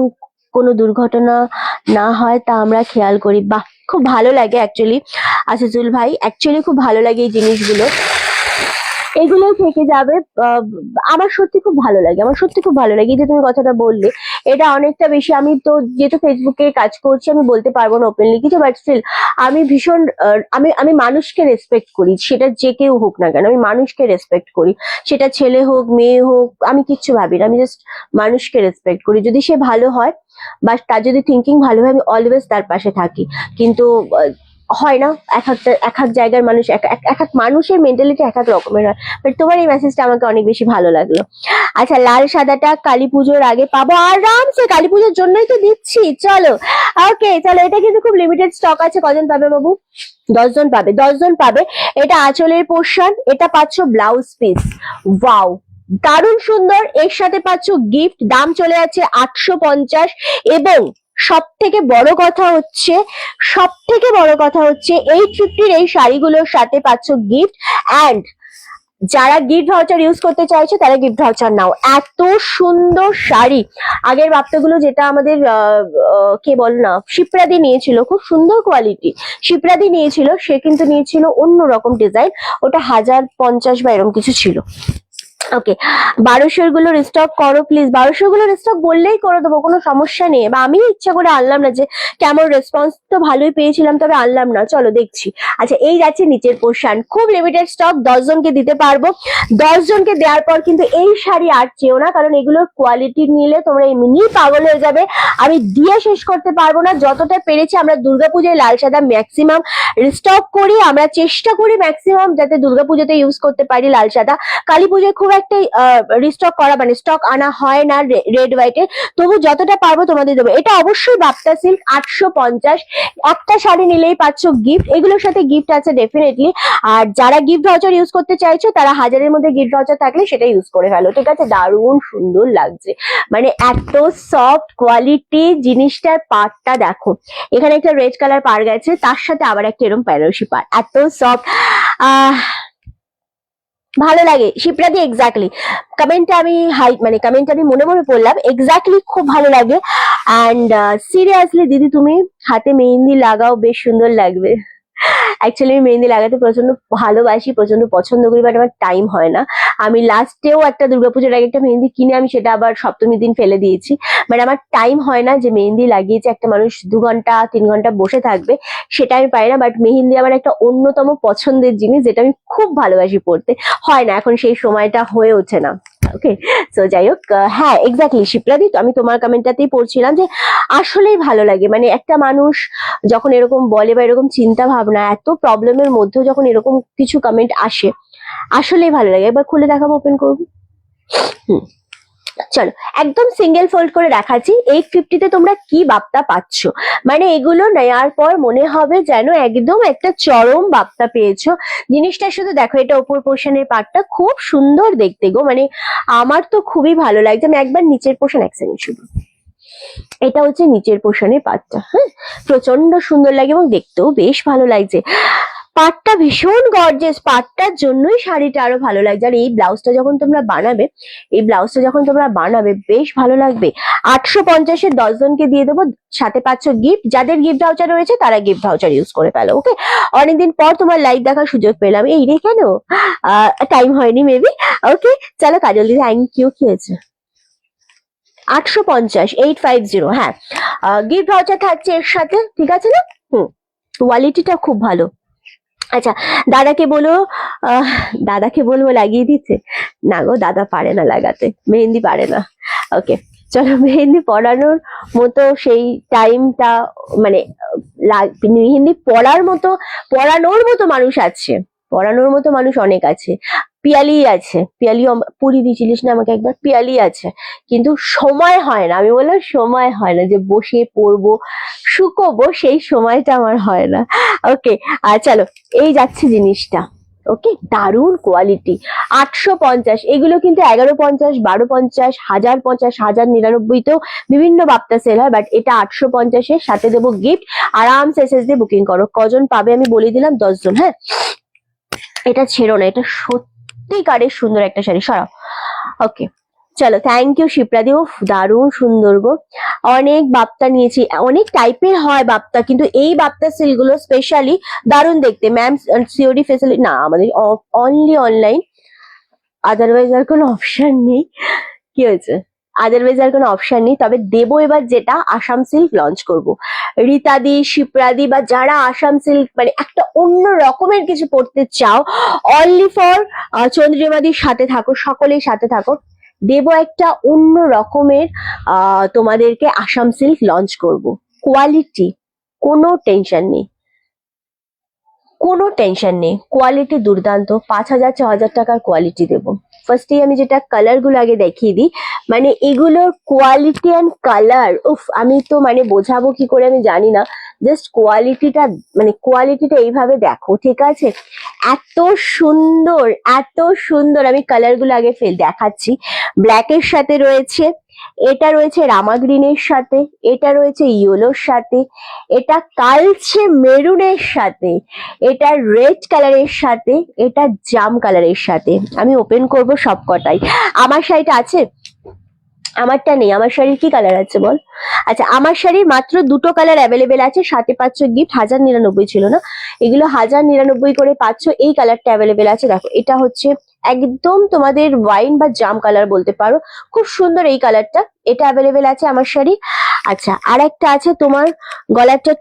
[SPEAKER 1] কোনো দুর্ঘটনা না হয় তা আমরা খেয়াল করি। বাহ, খুব ভালো লাগে অ্যাকচুয়ালি আসিজুল ভাই, অ্যাকচুয়ালি খুব ভালো লাগে এই জিনিসগুলো, এগুলো থেকে যাবে। আমার সত্যি খুব ভালো লাগে, আমার সত্যি খুব ভালো লাগে। এই যে তুমি কথাটা বললে, এটা অনেকটা বেশি, আমি তো যেহেতু ফেসবুকে কাজ করছি আমি বলতে পারবো না ওপেনলি কিছু, বাট স্টিল আমি ভীষণ আমি আমি মানুষকে রেসপেক্ট করি, সেটা যে কেউ হোক না কেন, আমি মানুষকে রেসপেক্ট করি। সেটা ছেলে হোক মেয়ে হোক, আমি কিচ্ছু ভাবি না, আমি জাস্ট মানুষকে রেসপেক্ট করি। যদি সে ভালো হয় বা তার যদি থিঙ্কিং ভালো হয়, আমি অলওয়েজ তার পাশে থাকি। কিন্তু হয় না, এক এক জায়গার মানুষ, এক এক মানুষের মেন্টালিটি এক এক রকমের হয়। বাট তোমার এই মেসেজটা আমাকে অনেক বেশি ভালো লাগলো। আচ্ছা, লাল সাদাটা কালী পুজোর আগে পাবো আরামসে, কালী পুজোর জন্যই তো দিচ্ছি। চলো ওকে, চলো, এটা কিন্তু খুব লিমিটেড স্টক আছে। কজন পাবে বাবু? 10 জন পাবে, 10 জন পাবে। এটা আঁচলের পোর্শন, এটা পাচ্ছ ব্লাউজ পিস। ওয়াও, দারুণ সুন্দর। এর সাথে পাচ্ছ গিফট, দাম চলে যাচ্ছে 850। এবং সব থেকে বড় কথা হচ্ছে 850 এই শাড়িগুলোর সাথে পাচ্ছ গিফট। অ্যান্ড যারা গিফট ভাউচার ইউজ করতে চাইছো তারা গিফট ভাউচার নাও। এত সুন্দর শাড়ি। আগের বাপ্তাগুলো যেটা আমাদের কে বল না, শিপ্রাদি নিয়েছিল, খুব সুন্দর কোয়ালিটি শিপ্রাদি নিয়েছিল, সে কিন্তু নিয়েছিল অন্যরকম ডিজাইন, ওটা 1050 বা এরকম কিছু ছিল। ওকে, 1200 গুলো রিস্টক করো প্লিজ। 1200 গুলো রিস্টক বললেই করে দেবো, কোনো সমস্যা নেই। বা আমি ইচ্ছা করে আনলাম না, যে কেমন রেসপন্স তো ভালোই পেয়েছিলাম, তবে আনলাম না। চলো দেখছি। আচ্ছা, এই যাচ্ছে নিচের পোর্শন, খুব লিমিটেড স্টক, 10 জনকে দিতে পারবো। 10 জনকে দেওয়ার পর কিন্তু এই শাড়ি আর চেও না, কারণ এগুলোর কোয়ালিটি নিলে তোমরা এমনি পাগল হয়ে যাবে। আমি দিয়ে শেষ করতে পারবো না। যতটা পেরেছি আমরা দুর্গাপূজায় লাল সাদা ম্যাক্সিমাম রিস্টক করি, আমরা চেষ্টা করি ম্যাক্সিমাম যাতে দুর্গাপুজোতে ইউজ করতে পারি লাল সাদা। কালী পুজোয় খুব একটা রিস্টক করা মানে স্টক আনা হয় না রেড হোয়াইটে, তবু যতটা পারবো তোমাদের দেবো। এটা অবশ্যই বাপ্তা সিল্ক, 850। একটা শাড়ি নিলেই পাচ্ছ গিফট, এগুলোর সাথে গিফট আছে ডেফিনেটলি। আর যারা গিফট ভাউচার ইউজ করতে চাইছো তারা 1000-এর মধ্যে গিফট ভাউচার থাকলে সেটা ইউজ করে ফেলো, ঠিক আছে? দারুণ সুন্দর লাগছে, মানে এত সফট কোয়ালিটি। জিনিসটার পাড়টা দেখো, এখানে একটা রেড কালার পাড় গেছে, তার সাথে আবার একটা এরকম বেনারসি পাড়, এত সফট। ভালো লাগে শিপ্রাদি, এক্স্যাক্টলি। কমেন্টে আমি কমেন্টে আমি মনে মনে পড়লাম, এক্স্যাক্টলি খুব ভালো লাগে। অ্যান্ড সিরিয়াসলি দিদি, তুমি হাতে মেহেন্দি লাগাও, বেশ সুন্দর লাগবে। অ্যাকচুয়ালি আমি মেহেন্দি লাগাতে প্রচন্ড ভালোবাসি, প্রচন্ড পছন্দ করি, বাট আমার টাইম হয় না। আমি লাস্টেও একটা দুর্গাপুজোর আগে একটা মেহেন্দি কিনে আমি সেটা আবার সপ্তমীর দিন ফেলে দিয়েছি। বাট আমার টাইম হয় না যে মেহেন্দি লাগিয়েছে একটা মানুষ 2 ঘন্টা 3 ঘন্টা বসে থাকবে, সেটা আমি পারি না। বাট মেহেন্দি আমার একটা অন্যতম পছন্দের জিনিস, যেটা আমি খুব ভালোবাসি পড়তে। হয় না, এখন সেই সময়টা হয়ে ওঠে না। ওকে, সো যাই হোক, হ্যাঁ এক্স্যাক্টলি শিপ্রাদি, আমি তোমার কমেন্টটাতেই পড়ছিলাম যে আসলেই ভালো লাগে, মানে একটা মানুষ যখন এরকম বলে বা এরকম চিন্তা ভাবনা, এত প্রবলেমের মধ্যেও যখন এরকম কিছু কমেন্ট আসে, আসলেই ভালো লাগে। একবার খুলে দেখাবো, ওপেন করবো। চলো, একদম সিঙ্গেল ফোল্ড করে দেখাচ্ছি। 850-তে তোমরা কি বাপ্তা পাচ্ছ, মানে এগুলো নেওয়ার পর মনে হবে যেন একদম একটা চরম বাপ্তা পেয়েছো। জিনিসটা শুধু দেখো, এটা ওপর পোর্শনের পার্টটা খুব সুন্দর দেখতে গো, মানে আমার তো খুবই ভালো লাগছে। আমি একবার নিচের পোর্শন, এক সেকেন্ড শুধু, এটা হচ্ছে নিচের পোর্শনের পার্টটা। হ্যাঁ, প্রচন্ড সুন্দর লাগে এবং দেখতেও বেশ ভালো লাগছে। পাটটা ভীষণ গর্জিয়াস, পাটটার জন্যই শাড়িটা আরো ভালো লাগছে। আর এই ব্লাউজটা যখন তোমরা বানাবে, বেশ ভালো লাগবে। 850-এর 10 জনকে দিয়ে দেবো, সাথে পাচ্ছ গিফট। যাদের গিফট ভাউচার রয়েছে তারা গিফট ভাউচার ইউজ করে ফেলো। ওকে, অনেকদিন পর তোমার লাইভ দেখার সুযোগ পেলাম, এই রে কেন টাইম হয়নি মেবি। ওকে, চলো কাজল দিদি, থ্যাংক ইউ। কি হয়েছে? 850, 850, হ্যাঁ গিফট ভাউচার থাকছে এর সাথে, ঠিক আছে না? কোয়ালিটিটা খুব ভালো। আচ্ছা, দাদাকে বলবো লাগিয়ে দিচ্ছে। না গো, দাদা পারে না লাগাতে, মেহেন্দি পারে না। ওকে, চলো মেহেন্দি পড়ানোর মতো সেই টাইমটা মানে মেহেন্দি পড়ানোর মতো মানুষ আছে, পড়ানোর মতো মানুষ অনেক আছে। পিয়ালি আছে, পিয়ালি পুরি দিয়েছিলিস না আমাকে একবার, পিয়ালি আছে, কিন্তু সময় হয় না। আমি বললাম সময় হয় না যে বসে পড়বো শুকোবো, সেই সময়টা আমার হয় না। ওকে, আর চলো এই যাচ্ছে জিনিসটা। ওকে, দারুণ কোয়ালিটি। 850, এগুলো কিন্তু 1150, 1250, 1050, 1099তেও বিভিন্ন বাপ্তা সেল হয়, বাট এটা 850-এর সাথে দেবো গিফট। আরামসে এসএস দিয়ে বুকিং করো। কজন পাবে আমি বলে দিলাম, 10 জন। হ্যাঁ, এটা ছেড়ো না, এটা সত্যিকারের সুন্দর একটা শাড়ি, সরাও। ওকে চলো, থ্যাংক ইউ শিপ্রাদি। ও দারুণ সুন্দর গো। অনেক বাপ্তা নিয়েছি, অনেক টাইপের হয় বাপ্তা, কিন্তু এই বাপ্তা সিল্ক গুলো স্পেশালি দারুণ দেখতে। ম্যাম সিওডি ফেসিলিটি না আমাদের, অনলি অনলাইন, আদারওয়াইজ আর কোনো অপশন নেই। কি হয়েছে, আদারওয়াইজ আর কোনো অপশন নেই। তবে দেবো এবার যেটা, আসাম সিল্ক লঞ্চ করবো। রীতাদি, শিপ্রাদি বা যারা আসাম সিল্ক মানে একটা অন্য রকমের কিছু পড়তে চাও, অনলি ফর চন্দ্রিমাদির সাথে থাকো, সকলের সাথে থাকো, দেবো একটা অন্য রকমের তোমাদেরকে আসাম সিল্ক লঞ্চ করব। কোয়ালিটি কোনো টেনশন নেই, কোনো টেনশন নেই, কোয়ালিটি দুর্দান্ত। 5000 6000 টাকার কোয়ালিটি দেবো। ফার্স্টে আমি যেটা কালার গুলো আগে দেখিয়ে দিই, মানে এগুলোর কোয়ালিটি অ্যান্ড কালার, উফ আমি তো মানে বোঝাবো কি করে আমি জানি না। জাস্ট কোয়ালিটিটা, মানে কোয়ালিটিটা এইভাবে দেখো, ঠিক আছে? এত সুন্দর, এত সুন্দর। আমি কালার গুলো আগে দেখাচ্ছি। ব্ল্যাকের সাথে রয়েছে, এটা রয়েছে রামা গ্রিনের সাথে, এটা রয়েছে ইয়েলোর সাথে, এটা কালচে মেরুনের সাথে, এটা রেড কালারের সাথে, এটা জাম কালারের সাথে। আমি ওপেন করব সব কটাই। আমার শাড়িটা আছে, আমারটা নেই। আমার শাড়ির কি কালার আছে বল? আচ্ছা, আমার শাড়ির মাত্র দুটো কালার অ্যাভেলেবেল আছে, সাথে পাচ্ছ গিফট। 1099 ছিল না, এগুলো 1099 করে পাচ্ছ। এই কালারটা অ্যাভেলেবেল আছে, দেখো এটা হচ্ছে একদম তোমাদের ওয়াইন বা জাম কালার বলতে পারো, খুব সুন্দর এই কালারটা। এটা অ্যাভেলেবেল আছে আমার শাড়ি। আচ্ছা, আর একটা আছে তোমার গলারটা,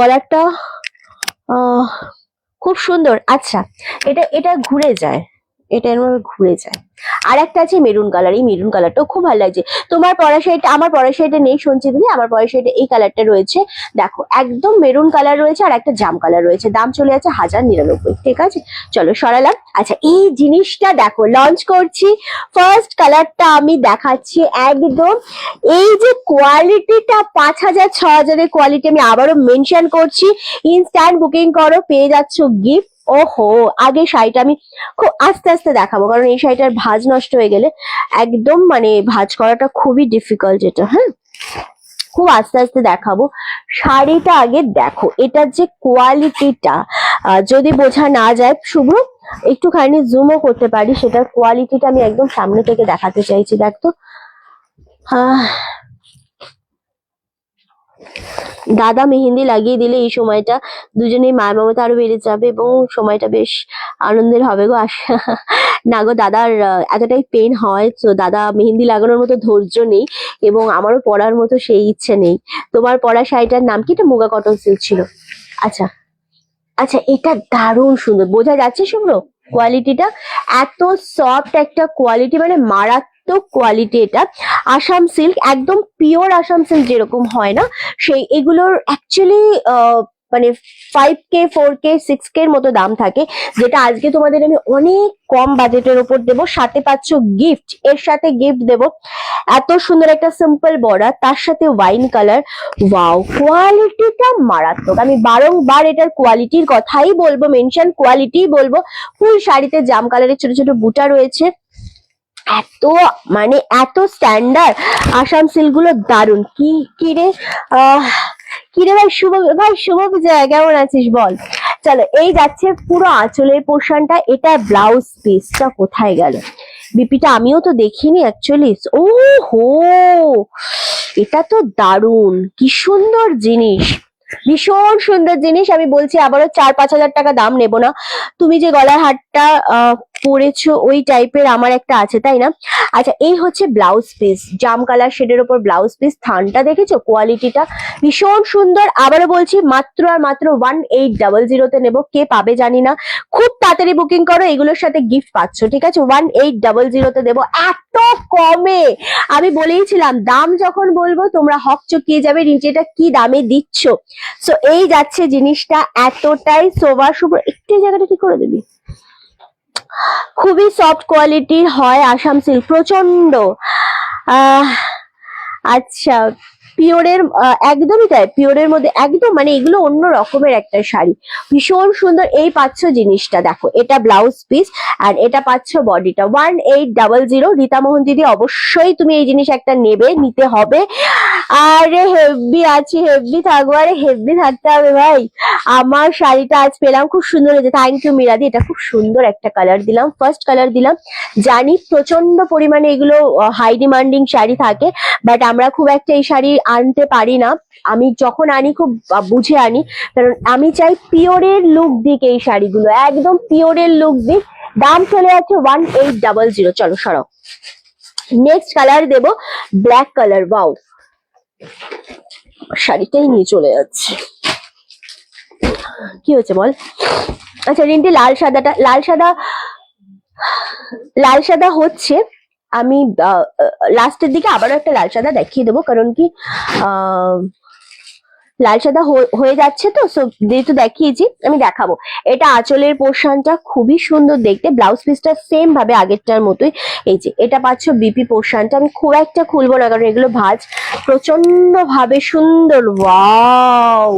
[SPEAKER 1] গলারটা খুব সুন্দর। আচ্ছা, এটা এটা ঘুরে যায়, এটা এরকম ঘুরে যায়। আর একটা আছে মেরুন কালার, এই মেরুন কালারটাও খুব ভালো লাগছে। তোমার পরা শাড়িটা, আমার পরা শাড়িটা নেই শুনছি দিদি, আমার পরা শাড়িটা এই কালারটা রয়েছে, দেখো একদম মেরুন কালার রয়েছে, আর একটা জাম কালার রয়েছে। দাম চলে যাচ্ছে 1099, ঠিক আছে? চলো সরালাম। আচ্ছা, এই জিনিসটা দেখো, লঞ্চ করছি। ফার্স্ট কালারটা আমি দেখাচ্ছি একদম, এই যে কোয়ালিটিটা 5000 6000-এর কোয়ালিটি, আমি আবারও মেনশন করছি। ইনস্ট্যান্ট বুকিং করো, পেয়ে যাচ্ছ গিফট। ওহো, আগে শাড়িটা আমি খুব আস্তে আস্তে দেখাবো, কারণ এই শাড়িটার ভাঁজ নষ্ট হয়ে গেলে একদম মানে ভাঁজ করাটা খুবই ডিফিকাল্ট, যেটা হ্যাঁ খুব আস্তে আস্তে দেখাবো। শাড়িটা আগে দেখো, এটার যে কোয়ালিটিটা যদি বোঝা না যায়, শুভ্র একটুখানি জুমও করতে পারি, সেটার কোয়ালিটিটা আমি একদম সামনে থেকে দেখাতে চাইছি। দেখতো দাদা মেহেন্দি লাগিয়ে দিলে এই সময়টা দুজনেই মায়ের মমতা আরো বেড়ে যাবে, এবং সময়টা বেশ আনন্দের হবে গো। না গো, দাদার এতটাই পেন হয়, তো দাদা মেহেন্দি লাগানোর মতো ধৈর্য নেই, এবং আমারও পড়ার মতো সেই ইচ্ছে নেই। তোমার পড়া শাড়িটার নাম কি? এটা মুগা কটন সিল্ক ছিল। আচ্ছা আচ্ছা, এটা দারুণ সুন্দর, বোঝা যাচ্ছে শুভ্র কোয়ালিটিটা? এত সফট একটা কোয়ালিটি, মানে মারাত্মক কোয়ালিটি। এটা আসাম সিল্ক, একদম পিওর আসাম সিল্ক যেরকম হয় না, সেই এগুলোর অ্যাকচুয়ালি মানে 5K 4K 6K এর মতো দাম থাকে, যেটা আজকে তোমাদের আমি অনেক কম বাজেটের উপর দেবো। সাথে পাচ্ছ গিফট, এর সাথে গিফট দেবো এত সুন্দর একটা সিম্পল বর্ডার, তার সাথে ওয়াইন কালার। ওয়াও, কোয়ালিটিটা মারাত্মক। আমি বারংবার এটার কোয়ালিটির কথাই বলবো, মেনশন কোয়ালিটি বলবো। ফুল শাড়িতে জাম কালারের ছোট ছোট বুটা রয়েছে, এত মানে এত স্ট্যান্ডার্ড। আসাম সিল্ক গুলো দারুন। কি কিরে কিরে ভাই শুভ, ভাই শুভ বিজয়, কেমন আছিস বল? চলো, এই যাচ্ছে পুরো আঁচলের পোর্শনটা। এটা ব্লাউজ পিসটা কোথায় গেল? বিপিটা আমিও তো দেখিনি অ্যাকচুয়ালি। ও হো, এটা তো দারুণ, কি সুন্দর জিনিস, ভীষণ সুন্দর জিনিস। আমি বলছি আবারও 4-5 হাজার টাকা দাম নেবো না। তুমি যে গলার হারটা পরেছো ওই টাইপের আমার একটা আছে, তাই না? আচ্ছা, এই হচ্ছে ব্লাউজ পিস, জাম কালার শেডের ওপর ব্লাউজ পিস। থানটা দেখেছো কোয়ালিটিটা? ভীষণ সুন্দর। আবারও বলছি মাত্র আর মাত্র 1800 নেবো, কে পাবে জানি না, খুব তাড়াতাড়ি বুকিং করো, এগুলোর সাথে গিফট পাচ্ছ, ঠিক আছে? 1800 দেবো, এত কমে। আমি বলেইছিলাম দাম যখন বলবো তোমরা হকচকিয়ে যাবে, নিচে এটা কি দামে দিচ্ছ। সো এই যাচ্ছে জিনিসটা, এতটাই সোভা শুভ। একটু এই জায়গাটা কি করে দিবি, খুবই সফট কোয়ালিটির হয় আসাম সিল্ক, প্রচন্ড। আচ্ছা, পিওরের, একদমই তাই, পিওরের মধ্যে একদম, মানে এগুলো অন্য রকমের একটা শাড়ি, ভীষণ সুন্দর। এই পাচ্ছ জিনিসটা, দেখো এটা ব্লাউজ পিস আর এটা পাচ্ছ বডিটা। 1800। রীতা মোহন দিদি অবশ্যই তুমি এই জিনিস একটা নেবে, নিতে হবে। আরে হেভি আছে, হেভি থাকবো, আরে হেভি থাকতে হবে ভাই। আমার শাড়িটা আজ পেলাম, খুব সুন্দর হয়েছে, থ্যাংক ইউ মিরাদি। এটা খুব সুন্দর একটা কালার দিলাম, ফার্স্ট কালার দিলাম। জানি প্রচন্ড পরিমাণে এগুলো হাই ডিমান্ডিং শাড়ি থাকে, বাট আমরা খুব একটা এই শাড়ি আনতে পারি না। আমি যখন আনি খুব বুঝে আনি, কারণ আমি চাই পিওরের লুক দিক এই শাড়িগুলো, একদম পিওরের লুক দিক। দাম চলে যাচ্ছে 1800। চলো সরাও, নেক্সট কালার দেবো ব্ল্যাক কালার। ওয়াও, শাড়িটাই নিয়ে চলে যাচ্ছে, কি হচ্ছে বল? আচ্ছা রিন্টি, লাল সাদাটা, লাল সাদা হচ্ছে। আমি লাস্টের দিকে আবারও একটা লাল সাদা দেখিয়ে দেবো, কারণ কি লাল সাদা হয়ে যাচ্ছে তো, সো যেহেতু দেখিয়েছি আমি দেখাবো। এটা আঁচলের পোর্শনটা খুবই সুন্দর দেখতে, ব্লাউজ পিসটা সেম ভাবে আগেরটার মতোই। এই যে এটা পাচ্ছ বিপি পোর্শনটা, আমি খুব একটা খুলবো না কারণ এগুলো ভাঁজ, প্রচন্ড ভাবে সুন্দর। ওয়াও,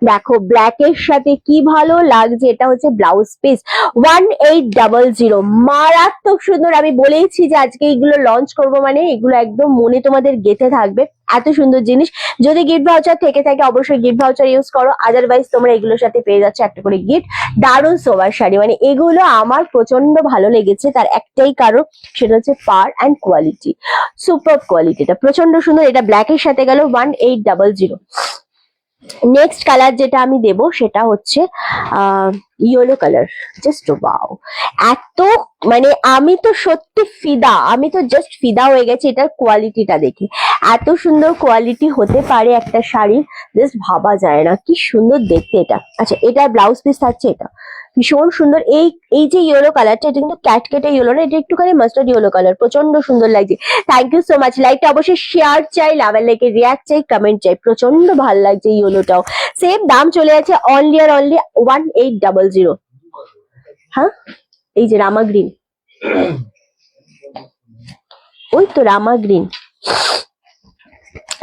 [SPEAKER 1] দেখো ব্ল্যাক এর সাথে কি ভালো লাগছে। এটা হচ্ছে ব্লাউজ পিস, 1800, মারাত্মক সুন্দর। আমি বলেইছি যে আজকে এগুলো লঞ্চ করবো, মানে এগুলো একদম মনে তোমাদের গেঁথে থাকবে, এত সুন্দর জিনিস। যদি গিফট ভাউচার থেকে থাকে অবশ্যই গিফট ভাউচার ইউজ করো, আদারওয়াইজ তোমরা এগুলোর সাথে পেয়ে যাচ্ছ একটা করে গিফট। দারুণ সোবার শাড়ি, মানে এগুলো আমার প্রচন্ড ভালো লেগেছে, তার একটাই কারণ, সেটা হচ্ছে পার অ্যান্ড কোয়ালিটি, সুপার কোয়ালিটিটা প্রচন্ড সুন্দর। এটা ব্ল্যাক এর সাথে গেল 1800। নেক্সট কালার যেটা আমি দেব সেটা হচ্ছে ইয়েলো কালার। জাস্ট ওয়াও, এত, মানে আমি তো সত্যি ফিদা, আমি তো জাস্ট ফিদা হয়ে গেছি এটার কোয়ালিটিটা দেখে। এত সুন্দর কোয়ালিটি হতে পারে একটা শাড়ি, জাস্ট ভাবা যায় না, কি সুন্দর দেখতে এটা। আচ্ছা, এটার ব্লাউজ পিস থাকছে, এটা ভীষণ সুন্দর। এই যে ইয়েলো কালারটা, এটা কিন্তু ক্যাটকেটে ইয়েলো না, এটা একটুখানি মাস্টার্ড ইয়েলো কালার, প্রচন্ড সুন্দর লাগছে। Thank you so much. লাইকটা অবশ্যই শেয়ার চাই, লাভার লাইকে রিয়াক্ট চাই, কমেন্ট চাই, প্রচন্ড ভালো লাগছে ইয়েলোটাও। সেম দাম চলে যাচ্ছে অনলি আর অনলি 1800। হ্যাঁ, এই যে রামা গ্রিন, ওই তো রামা গ্রিন।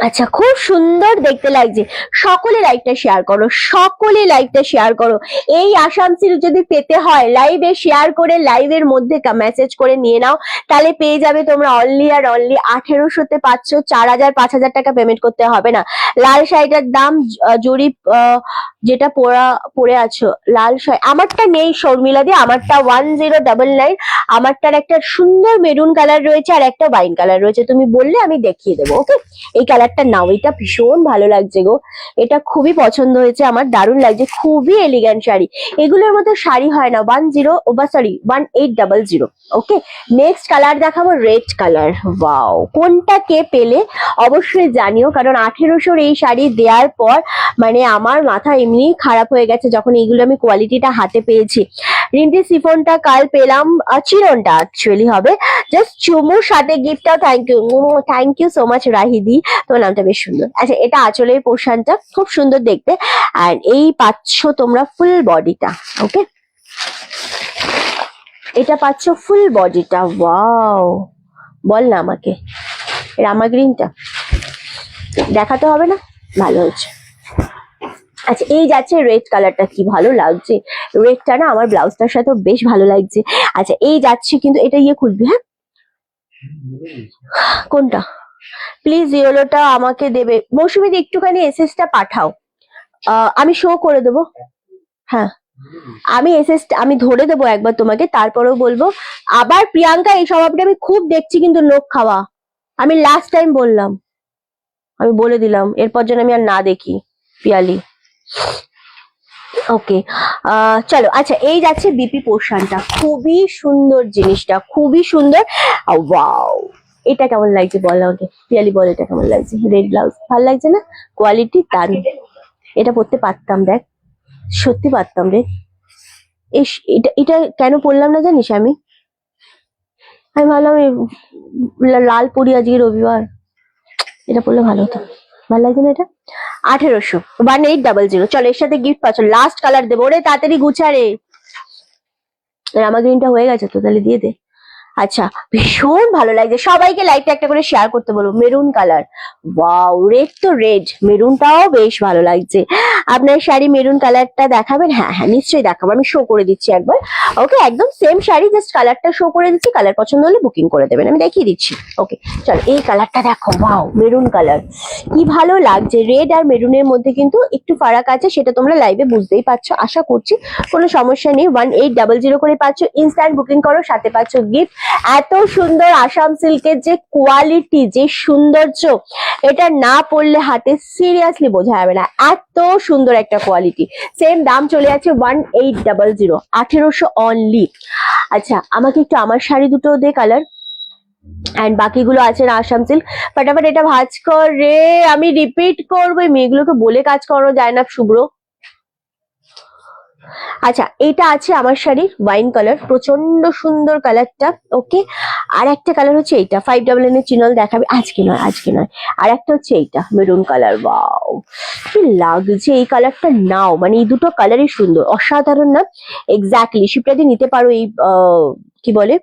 [SPEAKER 1] আচ্ছা, খুব সুন্দর দেখতে লাগছে। সকলে লাইকটা শেয়ার করো, সকলে লাইকটা শেয়ার করো। এই আসাম সিল্ক যদি পেতে হয় লাইভে শেয়ার করে, লাইভের মধ্যে মেসেজ করে নিয়ে নাও, তাহলে পেয়ে যাবে তোমরা অনলি আর অনলি 1800-তে পাচ্ছ। 4000-5000 টাকা পেমেন্ট করতে হবে না। লাল শাড়িটার দাম জরিপ, যেটা পরে আছো লাল শাড়ি, আমারটা নেই শর্মিলা দি, আমারটা 1099। আমারটার একটা সুন্দর মেরুন কালার রয়েছে আর একটা ওয়াইন কালার রয়েছে, তুমি বললে আমি দেখিয়ে দেবো। ওকে, এই কালারটা নাও, এটা ভীষণ ভালো লাগছে গো, এটা খুবই পছন্দ হয়েছে আমার, দারুণ লাগছে, খুবই এলিগ্যান্ট শাড়ি। এগুলোর মতো শাড়ি হয় না। 1800। ওকে, নেক্সট কালার দেখাবো রেড কালার। ওয়াও, কোনটা কে পেলে অবশ্যই জানিও, কারণ 1800 এই শাড়ি দেওয়ার পর মানে আমার মাথা এমনি খারাপ হয়ে গেছে যখন এইগুলো আমি কোয়ালিটিটা হাতে পেয়েছি। রিন্টি সিফনটা কাল পেলাম, চিরনটা অ্যাকচুয়ালি হবে, জাস্ট চুমুর সাথে গিফটটাও। থ্যাংক ইউ সো মাচ রাহিদি, তোমার নামটা বেশ সুন্দর। আচ্ছা, এটা আঁচলের পোর্শনটা খুব সুন্দর দেখতে, আর এই পাচ্ছ তোমরা ফুল বডিটা। ওকে, এটা পাচ্ছ ফুল বডিটা। ওয়াও, বল না আমাকে, রামা গ্রিনটা দেখাতে হবে না? ভালো হয়েছে। আচ্ছা, এই যাচ্ছে রেড কালারটা, কি ভালো লাগছে রেডটা না, আমার ব্লাউজটার সাথেও বেশ ভালো লাগছে। আচ্ছা, এই যাচ্ছে, কিন্তু এটা ইয়ে খুলবি, হ্যাঁ কোনটা প্লিজ, ইয়েলোটা আমাকে দেবে মৌসুমী, একটুখানি এসএসটা পাঠাও, আমি শো করে দেবো। হ্যাঁ, আমি আমি ধরে দেবো একবার তোমাকে, তারপরেও বলবো। আবার প্রিয়াঙ্কা, এই স্বভাবটা আমি খুব দেখছি, কিন্তু লোক খাওয়া। আমি লাস্ট টাইম বললাম, আমি বলে দিলাম, এরপর যেন আমি আর না দেখি পিয়ালি। ওকে, চলো। আচ্ছা, এই যাচ্ছে বিপি পোর্শনটা, খুবই সুন্দর জিনিসটা, খুবই সুন্দর। ওয়াও, এটা কেমন লাগছে বল আমাকে, পিয়ালি বল এটা কেমন লাগছে? রেড ব্লাউজ ভালো লাগছে না? কোয়ালিটি দারুণ। এটা পরতে পারতাম, দেখ সত্যি পারতাম রে। ইস, এটা এটা কেন পরলাম না জানিস? আমি ভাবলাম লাল পরি আজকে রবিবার, এটা পরলে ভালো হতো। ভালো লাগছে না এটা? 1800, 1800। চলো এর সাথে গিফট পাচ্ছ। লাস্ট কালার দেবো রে, তাড়াতাড়ি গুছা রে। রামা গ্রিনটা হয়ে গেছে তো, তাহলে দিয়ে দে। আচ্ছা, ভীষণ ভালো লাগছে। সবাইকে লাইকটা একটা করে শেয়ার করতে বলবো। মেরুন কালার, ওয়াও, রেড তো রেড, মেরুনটাও বেশ ভালো লাগছে। আপনার শাড়ি মেরুন কালারটা দেখাবেন? হ্যাঁ হ্যাঁ নিশ্চয়ই দেখাবো, আমি শো করে দিচ্ছি একবার। ওকে, একদম সেম শাড়ি, জাস্ট কালারটা শো করে দিচ্ছি। কালার পছন্দ হলে বুকিং করে দেবেন, আমি দেখিয়ে দিচ্ছি। ওকে চলো, এই কালারটা দেখো, ওয়াও মেরুন কালার, কি ভালো লাগছে। রেড আর মেরুনের মধ্যে কিন্তু একটু ফারাক আছে, সেটা তোমরা লাইভে বুঝতেই পারছো আশা করছি, কোনো সমস্যা নেই। 1800 করে পাচ্ছ, ইনস্ট্যান্ট বুকিং করো, সাথে পাচ্ছ গিফট। এত সুন্দর আসাম সিল্কের যে কোয়ালিটি, যে সৌন্দর্য, এটা না পড়লে হাতে সিরিয়াসলি বোঝা যাবে না, এত সুন্দর একটা কোয়ালিটি। সেম দাম চলে যাচ্ছে 1800, 1800 অনলি। আচ্ছা, আমাকে একটু আমার শাড়ি দুটো দে কালার, এন্ড বাকিগুলো আছে না আসাম সিল্ক। ফটাফট এটা ভাঁজ কর রে, আমি রিপিট করবো, মেয়েগুলোকে বলে কাজ করো যায় না শুভ্র। আচ্ছা, এটা আছে আমার শাড়ির ওয়াইন কালার, প্রচন্ড সুন্দর কালারটা। ওকে, আর একটা কালার হচ্ছে এইটা, 599 এর চিনল দেখাবে, আজকে নয় আজকে নয়। আর একটা হচ্ছে এইটা মেরুন কালার, ওয়াও কি লাগছে এই কালারটা। নাও, মানে এই দুটো কালারই সুন্দর, অসাধারণ না? এক্স্যাক্টলি, শিপ্রাদি নিতে পারো এই কি বলে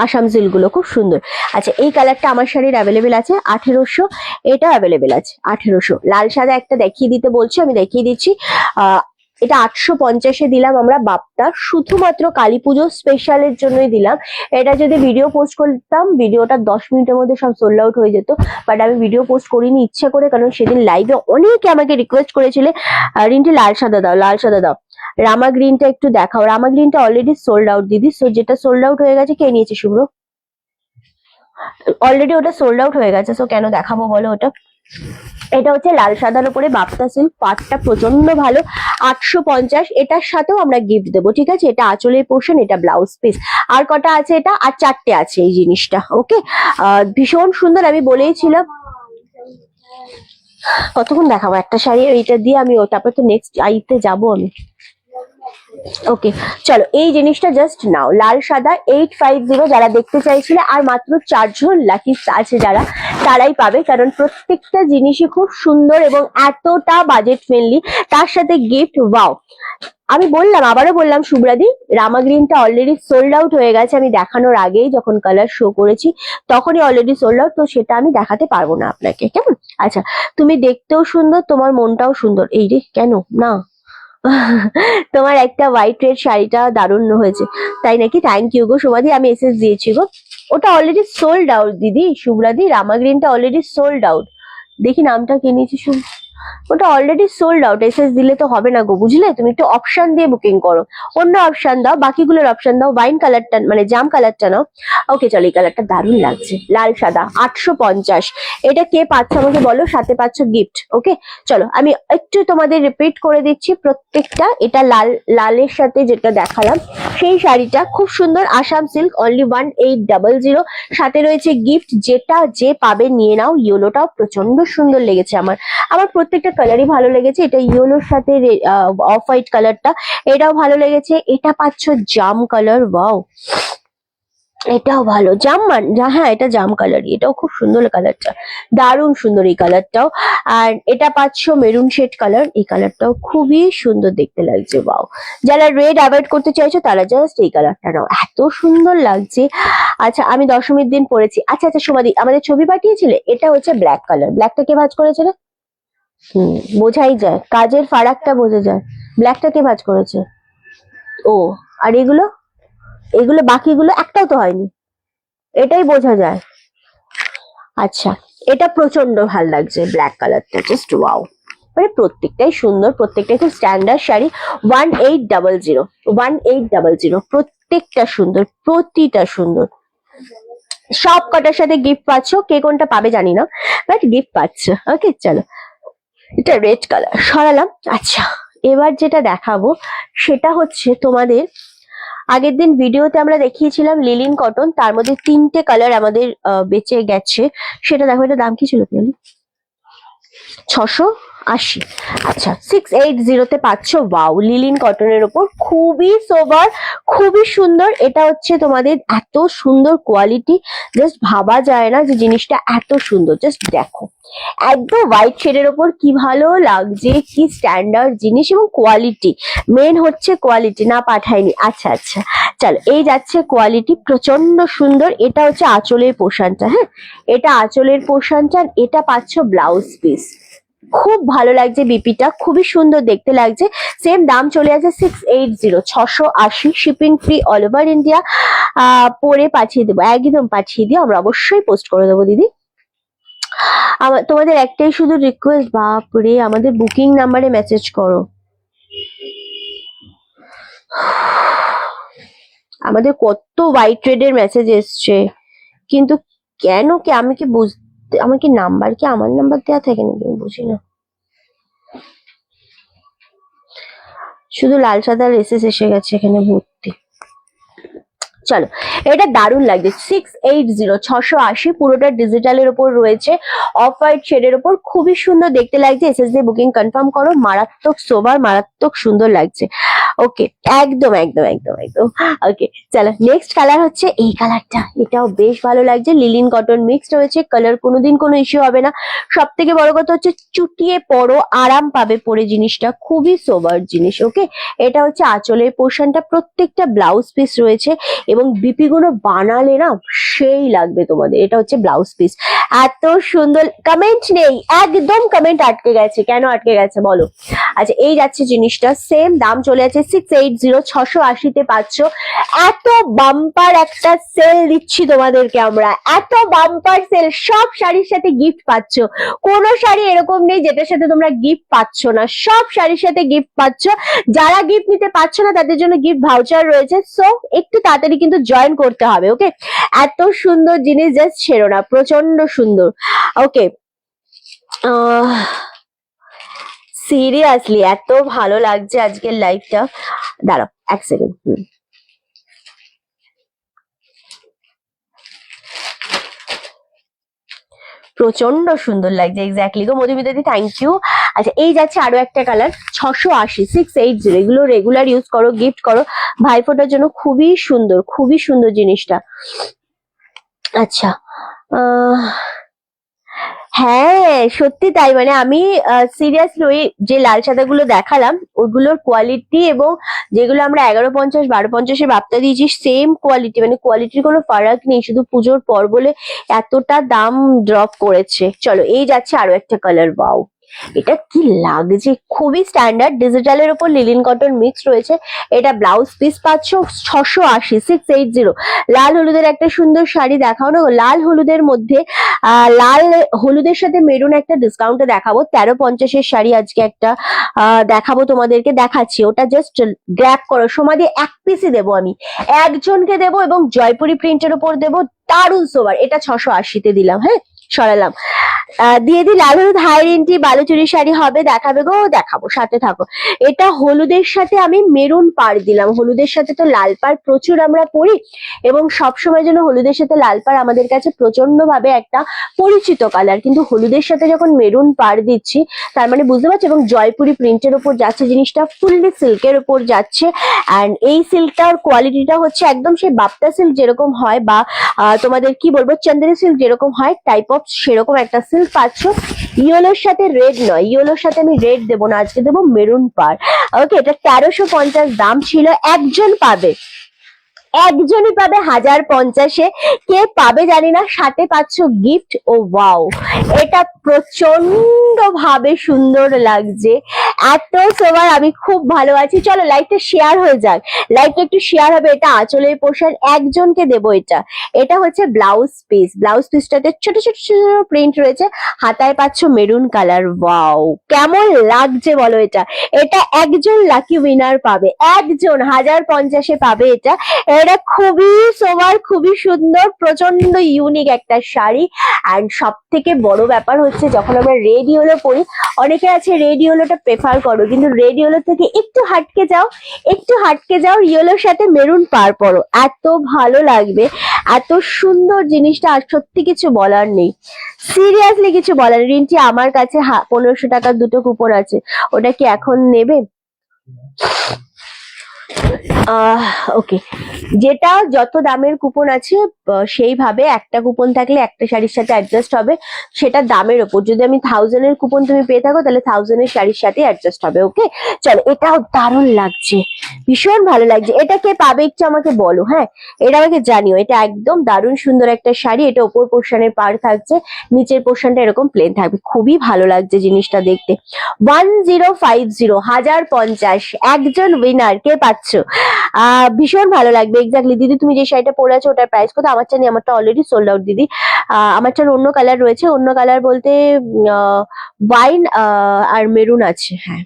[SPEAKER 1] আসাম সিল্ক গুলো, খুব সুন্দর। আচ্ছা, এই কালারটা আমার শাড়ির অ্যাভেলেবেল আছে 1800, এটা অ্যাভেলেবেল আছে 1800। লাল সাদা একটা দেখিয়ে দিতে বলছি, আমি দেখিয়ে দিচ্ছি। এটা 850-এ দিলাম আমরা বাপ্তা, শুধুমাত্র কালী পুজো স্পেশালের জন্যই দিলাম। এটা যদি ভিডিও পোস্ট করতাম, ভিডিওটা 10 মিনিটের মধ্যে সব সোল্ড আউট হয়ে যেত, বাট আমি ভিডিও পোস্ট করিনি ইচ্ছা করে, কারণ সেদিন লাইভে অনেকে আমাকে রিকোয়েস্ট করেছিলে রিন্টি লাল সাদা দাও, লাল সাদা দাও। রামা গ্রিনটা একটু দেখাও। রামা গ্রিনটা অলরেডি সোল্ড আউট দিদি, সো যেটা সোল্ড আউট হয়ে গেছে, কে নিয়েছে শুভ্র? অলরেডি ওটা সোল্ড আউট হয়ে গেছে, সো কেন দেখাবো বলো ওটা। এটা হচ্ছে লাল সাদার উপরে বাপ্তা সিল্ক, পাটটা প্রচন্ড ভালো, 850। এটার সাথেও আমরা গিফট দেবো, ঠিক আছে? এটা আঁচলের পোর্শন, এটা ব্লাউজ পিস। আর কটা আছে এটা? আর 4টে আছে এই জিনিসটা। ওকে, ভীষণ সুন্দর, আমি বলেইছিলাম। কতক্ষণ দেখাবো একটা শাড়ি, এইটা দিয়ে আমি তারপর তো নেক্সট আইতে যাবো আমি। ওকে চলো, এই জিনিসটা জাস্ট নাও, লাল সাদা 850, যারা দেখতে চাইছিলে। আর মাত্র 4 জন লাকি আছে যারা, তারাই পাবে, কারণ প্রত্যেকটা জিনিসই খুব সুন্দর এবং এতটা বাজেট ফ্রেন্ডলি, তার সাথে গিফট। ওয়াও, আমি বললাম, আবারও বললাম শুভ্রাদি, রামা গ্রিনটা অলরেডি সোল্ড আউট হয়ে গেছে। আমি দেখানোর আগেই যখন কালার শো করেছি তখনই অলরেডি সোল্ড আউট, তো সেটা আমি দেখাতে পারবো না আপনাকে, কেমন? আচ্ছা, তুমি দেখতেও সুন্দর, তোমার মনটাও সুন্দর। এই রে, কেন না? তোমার একটা হোয়াইট রেড শাড়িটা দারুণ হয়েছে, তাই নাকি? থ্যাংক ইউ গো সুমাদি, আমি এসএস দিয়েছি গো। ওটা অলরেডি সোল্ড আউট দিদি, শুভ্রাদি, রামা গ্রিনটা অলরেডি সোল্ড আউট। দেখি নামটা কে নিয়েছি, ওটা অলরেডি সোল্ড আউট। এসএস দিলে তো হবে না গো, বুঝলে? তুমি একটু অপশন দিয়ে বুকিং করো, অন্য অপশন দাও, বাকিগুলোর অপশন দাও। ওয়াইন কালারটা মানে জাম কালারটা নাও। ওকে চলো, এই কালারটা দারুণ লাগছে, লাল সাদা, 850। এটা কে পাচ্ছ আমাকে বলো, সাথে পাচ্ছ গিফট। ওকে চলো, আমি একটু তোমাদের রিপিট করে দিচ্ছি প্রত্যেকটা। এটা লাল, লালের সাথে যেটা দেখালাম সেই শাড়িটা খুব সুন্দর, আসাম সিল্ক, অনলি 1800। সাথে রয়েছে গিফট, যেটা যে পাবে নিয়ে নাও। ইয়েলোটাও প্রচন্ড সুন্দর লেগেছে আমার, আমার প্রত্যেকটা কালারই ভালো লেগেছে। এটা ইয়েলোর সাথে অফ হোয়াইট কালারটা, এটাও ভালো লেগেছে। এটা পাচ্ছ জাম কালার, ওয়াও এটাও ভালো, জাম হ্যাঁ এটা জাম কালারই, এটাও খুব সুন্দর কালারটা, দারুণ সুন্দর এই কালারটাও। আর এটা পাচ্ছ মেরুন শেড কালার, এই কালারটাও খুবই সুন্দর দেখতে লাগছে, ওয়াও। যারা রেড অ্যাভয়েড করতে চাইছো তারা জাস্ট এই কালারটা নাও, এত সুন্দর লাগছে। আচ্ছা, আমি দশমীর দিন পরেছি। আচ্ছা আচ্ছা সুমাদি, আমাদের ছবি পাঠিয়েছিলে, এটা হচ্ছে ব্ল্যাক কালার। ব্ল্যাকটা কে ভাঁজ করেছিল? বোঝাই যায়, কাজের ফারাকটা বোঝা যায়। ব্ল্যাকটা কে ভাঁজ করেছে? ও, আর এগুলো, এগুলো বাকিগুলো একটাও তো হয়নি, এটাই বোঝা যায়। আচ্ছা, এটা প্রচন্ড ভাল লাগছে ব্ল্যাক কালারটা, জাস্ট ওয়াও, মানে প্রত্যেকটাই সুন্দর, প্রত্যেকটাই খুব স্ট্যান্ডার্ড শাড়ি। 1800, 1800, প্রত্যেকটা সুন্দর, প্রতিটা সুন্দর। সব কটার সাথে গিফট পাচ্ছ, কে কোনটা পাবে জানি না, বাট গিফট পাচ্ছ। ওকে চলো, এটা রেড কালার সরালাম। আচ্ছা, এবার যেটা দেখাবো সেটা হচ্ছে তোমাদের আগের দিন ভিডিওতে আমরা দেখিয়েছিলাম লিলিন কটন, তার মধ্যে 3টে কালার আমাদের বেঁচে গেছে। সেটা দেখো, এটা দাম কি ছিল পিয়ালি? 680। আচ্ছা 680 পাচ্ছ। ওয়াও, লিলিন কটনের ওপর খুবই সোবার, খুবই সুন্দর। এটা হচ্ছে তোমাদের এত সুন্দর কোয়ালিটি, জাস্ট ভাবা যায় না যে জিনিসটা এত সুন্দর। জাস্ট দেখো একদম হোয়াইট শেডের ওপর কি ভালো লাগছে, কি স্ট্যান্ডার্ড জিনিস এবং কোয়ালিটি। মেন হচ্ছে কোয়ালিটি, না পাঠায়নি। আচ্ছা আচ্ছা, চলো এই যাচ্ছে কোয়ালিটি, প্রচন্ড সুন্দর। এটা হচ্ছে আঁচলের পোর্শনটা। হ্যাঁ, এটা আঁচলের পোর্শনটা। এটা পাচ্ছ ব্লাউজ পিস। খুব ভালো লাগছে, বিপিটা খুবই সুন্দর দেখতে লাগছে। সেম দাম চলে আছে 680, 680, shipping free all over India. পরে পাঠিয়ে দেবো, একদম পাঠিয়ে দিও, আমরা অবশ্যই পোস্ট করে দেবো দিদি। তোমাদের একটাই শুধু রিকোয়েস্ট, বাপরে আমাদের বুকিং নাম্বারে মেসেজ করো। আমাদের কত হোয়াইট রেডের মেসেজ এসছে, কিন্তু কেন কি আমি কি বুঝতে, আমার কি নাম্বার, কি আমার নাম্বার দেওয়া থাকে নাকি আমি বুঝি না। শুধু লাল সাদা এসএস এসে গেছে এখানে ভর্তি। চলো, এটা দারুণ লাগছে। 680, 680, পুরোটা ডিজিটালের উপর রয়েছে, অফ হোয়াইট শেডের উপর, খুবই সুন্দর দেখতে লাগছে। এসএস দিয়ে বুকিং কনফার্ম করো, মারাত্মক সোবার, মারাত্মক সুন্দর লাগছে। ওকে, একদম একদম একদম একদম। ওকে চলো, নেক্সট কালার হচ্ছে এই কালারটা, এটাও বেশ ভালো লাগছে। লিলিন কটন মিক্সড হয়েছে, কালার কোনোদিন কোনো ইস্যু হবে না। সব থেকে বড় কথা হচ্ছে চুটিয়ে পরো, আরাম পাবে পরে জিনিসটা, খুবই সোবার জিনিস। ওকে, এটা হচ্ছে আঁচলের পোর্শনটা, প্রত্যেকটা ব্লাউজ পিস রয়েছে এবং বিপি গুলো বানালে না সেই লাগবে তোমাদের। এটা হচ্ছে ব্লাউজ পিস, এত সুন্দর। কমেন্ট নেই, একদম কমেন্ট আটকে গেছে, কেন আটকে গেছে বলো? আচ্ছা এই যাচ্ছে জিনিসটা, সেম দাম চলে আছে 680, 680-তে পাচ্ছ। এত বাম্পার একটা সেল দিচ্ছি তোমাদেরকে আমরা, এত বাম্পার সেল, সব শাড়ির সাথে গিফট পাচ্ছ। কোনো শাড়ি এরকম নেই যেটার সাথে তোমরা গিফট পাচ্ছ না, সব শাড়ির সাথে গিফট পাচ্ছ। যারা গিফট নিতে পারছ না তাদের জন্য গিফট ভাউচার রয়েছে, সো একটু তাড়াতাড়ি কিন্তু জয়েন করতে হবে। ওকে, এত সুন্দর জিনিস, জাস্ট ছেড়ো না, প্রচন্ড সুন্দর। ওকে, সিরিয়াসলি এত ভালো লাগছে আজকের লাইভটা। দাঁড়াও এক সেকেন্ড। প্রচন্ড সুন্দর লাগছে, এক্স্যাক্টলি গো মধুমিতা দি, থ্যাংক ইউ। আচ্ছা এই যাচ্ছে আরো একটা কালার, 680, 680, এগুলো রেগুলার ইউজ করো, গিফট করো ভাইফোঁটার জন্য, খুবই সুন্দর, খুবই সুন্দর জিনিসটা। আচ্ছা হ্যাঁ সত্যি তাই, মানে আমি সিরিয়াসলি ওই যে লাল সাদা গুলো দেখালাম ওইগুলোর কোয়ালিটি এবং যেগুলো আমরা 1150, 1250-এ বার্তা দিয়েছি সেম কোয়ালিটি, মানে কোয়ালিটির কোনো ফারাক নেই, শুধু পুজোর পর বলে এতটা দাম ড্রপ করেছে। চলো এই যাচ্ছে আরো একটা কালার, ওয়াও এটা কি লাগছে, খুবই স্ট্যান্ডার্ড, ডিজিটালের উপর লিলিন কটন মিক্স রয়েছে। এটা ব্লাউজ পিস পাচ্ছ 680, 680। লাল হলুদের একটা সুন্দর শাড়ি দেখাও না, লাল হলুদের মধ্যে লাল হলুদের সাথে মেরুন একটা ডিসকাউন্টে দেখাবো, 1350-এর শাড়ি আজকে একটা দেখাবো তোমাদেরকে, দেখাচ্ছি ওটা জাস্ট গ্র্যাব করো। সমাধি এক পিসই দেবো আমি, একজনকে দেবো এবং জয়পুরি প্রিন্টের উপর দেবো, দারুণ সোবার। এটা 680-তে দিলাম, হ্যাঁ সরালাম, দিয়ে দিই। লাল হলুদ হাই রেঞ্জি বালুচুরি শাড়ি হবে, দেখাবে গো, দেখাবো, সাথে থাকো। এটা হলুদের সাথে আমি মেরুন পাড় দিলাম, হলুদের সাথে তো লাল পাড় প্রচুর আমরা পরি এবং সবসময় জন্য হলুদের সাথে লাল পাড় আমাদের কাছে প্রচন্ড ভাবে একটা পরিচিত কালার, কিন্তু হলুদের সাথে যখন মেরুন পাড় দিচ্ছি তার মানে বুঝতে পারছো। এবং জয়পুরি প্রিন্টের উপর যাচ্ছে জিনিসটা, ফুললি সিল্কের উপর যাচ্ছে। অ্যান্ড এই সিল্কটার কোয়ালিটিটা হচ্ছে একদম সেই বাপ্তা সিল্ক যেরকম হয়, বা তোমাদের কি বলবো চন্দেরি সিল্ক যেরকম হয় টাইপ অফ, সেরকম একটা সিল্ক পাচ্ছ। ইয়েলোর সাথে রেড নয়, ইয়েলোর সাথে আমি রেড দেবো না, আজকে দেবো মেরুন পাড়। ওকে, এটা 1350 দাম ছিল, একজন পাবে, একজনই পাবে 1050-এ, কে পাবে জানি না, সাথে পাচ্ছ গিফট। ও ওয়াও, এটা প্রচন্ড ভাবে সুন্দর লাগছে, এত সবার, আমি খুব ভালো আছি। চলো লাইভটা শেয়ার হয়ে যাক, লাইভটা একটু শেয়ার হবে। এটা আঁচলের পোর্শন, একজনকে দেবো এটা। এটা হচ্ছে ব্লাউজ পিস, ব্লাউজ পিসটাতে ছোট ছোট ছোট প্রিন্ট রয়েছে, হাতায় পাচ্ছ মেরুন কালার। ওয়াও কেমন লাগছে বলো এটা, এটা একজন লাকি উইনার পাবে, একজন 1050-এ পাবে এটা। এটা খুবই সোবার, খুবই সুন্দর, প্রচন্ড ইউনিক একটা শাড়ি। অ্যান্ড সব থেকে বড় ব্যাপার হচ্ছে যখন আমরা রেড ইয়েলো পরি, অনেকে আছে রেড ইয়েলোটা প্রেফার প্রেফার করো, কিন্তু রেড ইয়েলো থেকে একটু হাটকে যাও, একটু হাটকে যাও, ইয়েলোর সাথে মেরুন পার পরো, এত ভালো লাগবে, এত সুন্দর জিনিসটা, আর সত্যি কিছু বলার নেই, সিরিয়াসলি কিছু বলার নেই। রিন্টি আমার কাছে 1500 টাকার দুটো কুপন আছে, ওটা কি এখন নেবে? ওকে, যেটা যত দামের কুপন আছে সেইভাবে একটা কুপন থাকলে একটা শাড়ির সাথে অ্যাডজাস্ট হবে, সেটা দামের ওপর। যদি আমি 1000 এর কুপন তুমি পেয়ে থাকো তাহলে 1000 এর শাড়ির সাথে অ্যাডজাস্ট হবে। ওকে, চলো, এটাও দারুণ লাগছে, ভীষণ ভালো লাগছে। এটা কে পাবে একটু আমাকে বলো, হ্যাঁ এটা আমাকে জানিও। এটা একদম দারুণ সুন্দর একটা শাড়ি, এটা ওপর পোর্শনের পার থাকছে, নিচের পোর্শনটা এরকম প্লেন থাকবে, খুবই ভালো লাগছে জিনিসটা দেখতে। 1050, 1050, একজন উইনার কে পাচ্ছ? ভীষণ ভালো লাগবে। এক্স্যাক্টলি দিদি, তুমি যে শাড়িটা পরে আছো ওটার প্রাইস কত? আমারটা নেই, আমারটা অলরেডি সোল্ড আউট দিদি। আমারটার অন্য কালার রয়েছে, অন্য কালার বলতে ওয়াইন আর মেরুন আছে। হ্যাঁ,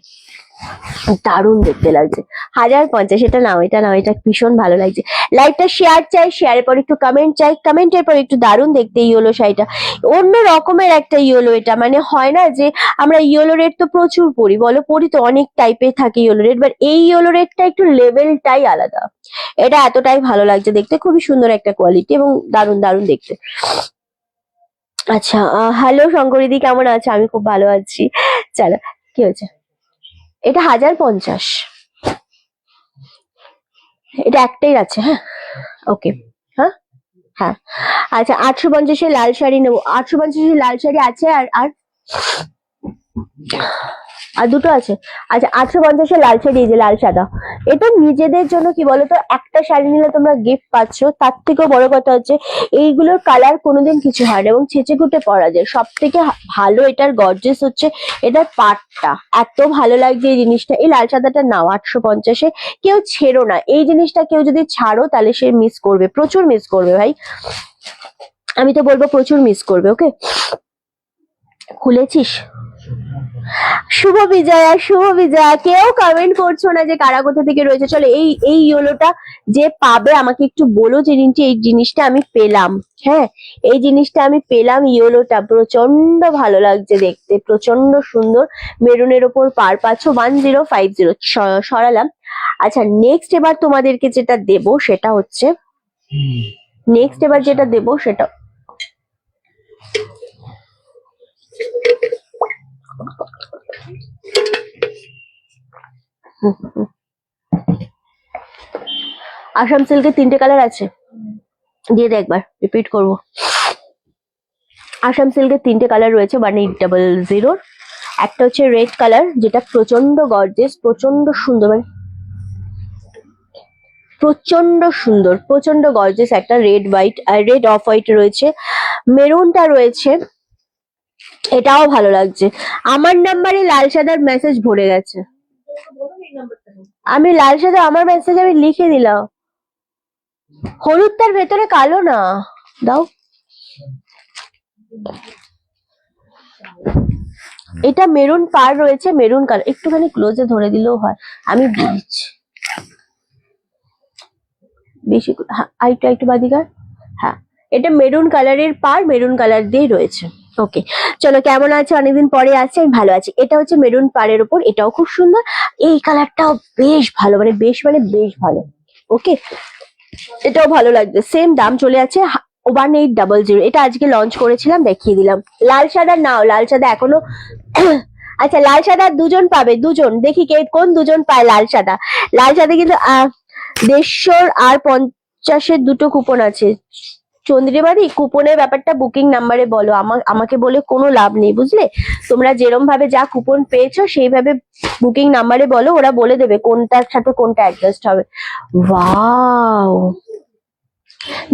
[SPEAKER 1] দারুণ দেখতে লাগছে। 1050, এটা নাও, এটা নাও, এটা ভীষণ ভালো লাগছে। লাইকটা শেয়ার চাই, শেয়ারের পর একটু কমেন্ট চাই, কমেন্টের পর একটু দারুণ দেখতে ইয়েলো শাড়িটা, অন্য রকমের একটা ইয়েলো। এটা মানে হয় না যে আমরা ইয়েলো রেড তো প্রচুর পরি, বলো পরি তো, অনেক টাইপের থাকে ইয়েলো রেড, বাট এই ইয়েলো রেডটা একটু লেভেলটাই আলাদা। এটা এতটাই ভালো লাগছে দেখতে, খুবই সুন্দর একটা কোয়ালিটি এবং দারুণ দারুণ দেখতে। আচ্ছা, হ্যালো শঙ্করিদি, কেমন আছে? আমি খুব ভালো আছি। চলো, কি হয়েছে? এটা 1050, এটা একটাই আছে। হ্যাঁ, ওকে, হ্যাঁ হ্যাঁ। আচ্ছা, 850-এর লাল শাড়ি নেবো, 850-এর লাল শাড়ি আছে, আর আর আর দুটো আছে। আচ্ছা, 850-এর লাল শাড়ি, এই যে লাল সাদা, এটা নিজেদের জন্য কি বলতো, একটা শাড়ি নিলে তোমরা গিফট পাচ্ছ, তার থেকেও বড় কথা হচ্ছে এইগুলোর কালার কোনোদিন কিছু হয় না এবং ছেচে কুটে পরা যায়। সব থেকে ভালো এটার গর্জেস হচ্ছে এটার পাটটা, এত ভালো লাগছে এই জিনিসটা। এই লাল সাদাটা নাও 850-এ, কেউ ছেড়ো না এই জিনিসটা, কেউ যদি ছাড়ো তাহলে সে মিস করবে, প্রচুর মিস করবে ভাই, আমি তো বলবো প্রচুর মিস করবে। ওকে, খুলেছিস? শুভ বিজয়া, শুভ বিজয়া, কেউ কমেন্ট করছো না যে কারা কোথা থেকে রয়েছে। চলো, এই ইয়েলোটা যে পাবে আমাকে একটু বলো যে রিন্টি এই জিনিসটা আমি পেলাম। হ্যাঁ, এই জিনিসটা আমি পেলাম, ইয়েলোটা প্রচন্ড ভালো লাগছে দেখতে, প্রচন্ড সুন্দর, মেরুনের ওপর পার পাচ্ছ। 1050 সরালাম। আচ্ছা, নেক্সট এবার তোমাদেরকে যেটা দেব সেটা হচ্ছে, নেক্সট এবার যেটা দেব সেটা আসাম সিল্কের 3টে কালার আছে, দিয়ে দে একবার, রিপিট করবো। আসাম সিল্কের 3টে কালার রয়েছে 1800। একটা হচ্ছে রেড কালার, যেটা প্রচন্ড গর্জেস, প্রচন্ড সুন্দর, মানে প্রচন্ড সুন্দর, প্রচন্ড গর্জেস একটা red white, red off white রয়েছে, মেরুনটা রয়েছে, এটাও ভালো লাগছে। আমার নাম্বারে লাল সাদার মেসেজ ভরে গেছে, আমি লাল সাদা আমার মেসেজ আমি লিখে দিলাম। হলুদটার ভেতরে কালো না, দাও। এটা মেরুন পার রয়েছে, মেরুন কালার, একটুখানি ক্লোজে ধরে দিলেও হয়, আমি দিচ্ছি বেশি, হ্যাঁ আইটা একটু বাদিকার। হ্যাঁ, এটা মেরুন কালারের পার, মেরুন কালার দিয়ে রয়েছে। ওকে, চলো, কেমন আছে? অনেকদিন পরে আছে, আমি ভালো আছি। এটা হচ্ছে মেরুন পাড়ের উপর, এটাও খুব সুন্দর, এই কালারটাও বেশ ভালো, মানে বেশ ভালো। ওকে, এটাও ভালো লাগছে, সেম দাম চলে আছে 1800। এটা আজকে লঞ্চ করেছিলাম, দেখিয়ে দিলাম। লাল সাদা নাও, লাল সাদা এখনো আচ্ছা, লাল সাদা দুজন পাবে, দুজন, দেখি কে কোন দুজন পায় লাল সাদা। লাল সাদা কিন্তু 150 আর 50-এর দুটো কুপন আছে। চন্দ্রিমাদি, কুপনের ব্যাপারটা বুকিং নাম্বারে বলো, আমাকে বলে কোনো লাভ নেই, বুঝলে? তোমরা যেরম ভাবে যা কুপন পেয়েছো সেইভাবে বুকিং নাম্বারে বলো, ওরা বলে দেবে কোনটার সাথে কোনটা অ্যাডজাস্ট হবে। ওয়াও,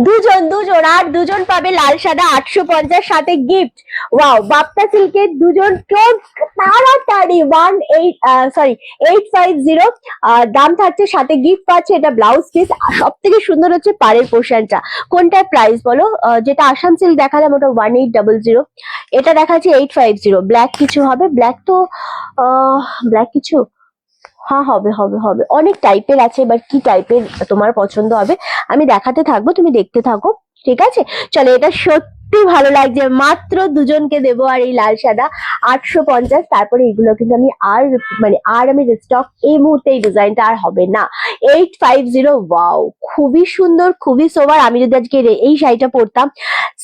[SPEAKER 1] দুজন আর দুজন পাবে লাল সাদা 850 সাথে গিফট। ওয়াও, বাপ্তা সিল্কের দুজন, কেউ তাড়াতাড়ি 850 দাম থাকছে, সাথে গিফট পাচ্ছে, এটা ব্লাউজ পিস। সব থেকে সুন্দর হচ্ছে পাড়ের পোর্শনটা। কোনটার প্রাইস বলো? যেটা আসাম সিল্ক দেখালাম ওটা 1800, এটা দেখাচ্ছে 850। ব্ল্যাক কিছু হবে? ব্ল্যাক তো ব্ল্যাক কিছু, হ্যাঁ হবে, অনেক টাইপের আছে, এবার কি টাইপের তোমার পছন্দ হবে আমি দেখাতে থাকবো, তুমি দেখতে থাকো, ঠিক আছে? চলো, এটা সত্যি ভালো লাগছে, মাত্র দুজনকে দেবো আর এই লাল সাদা 850। তারপরে এগুলো কিন্তু আমি আর আমি রিস্টক এই মুহূর্তে এই ডিজাইনটা আর হবে না। 850। ওয়াও, খুবই সুন্দর, খুবই সোবার। আমি যদি আজকে এই শাড়িটা পরতাম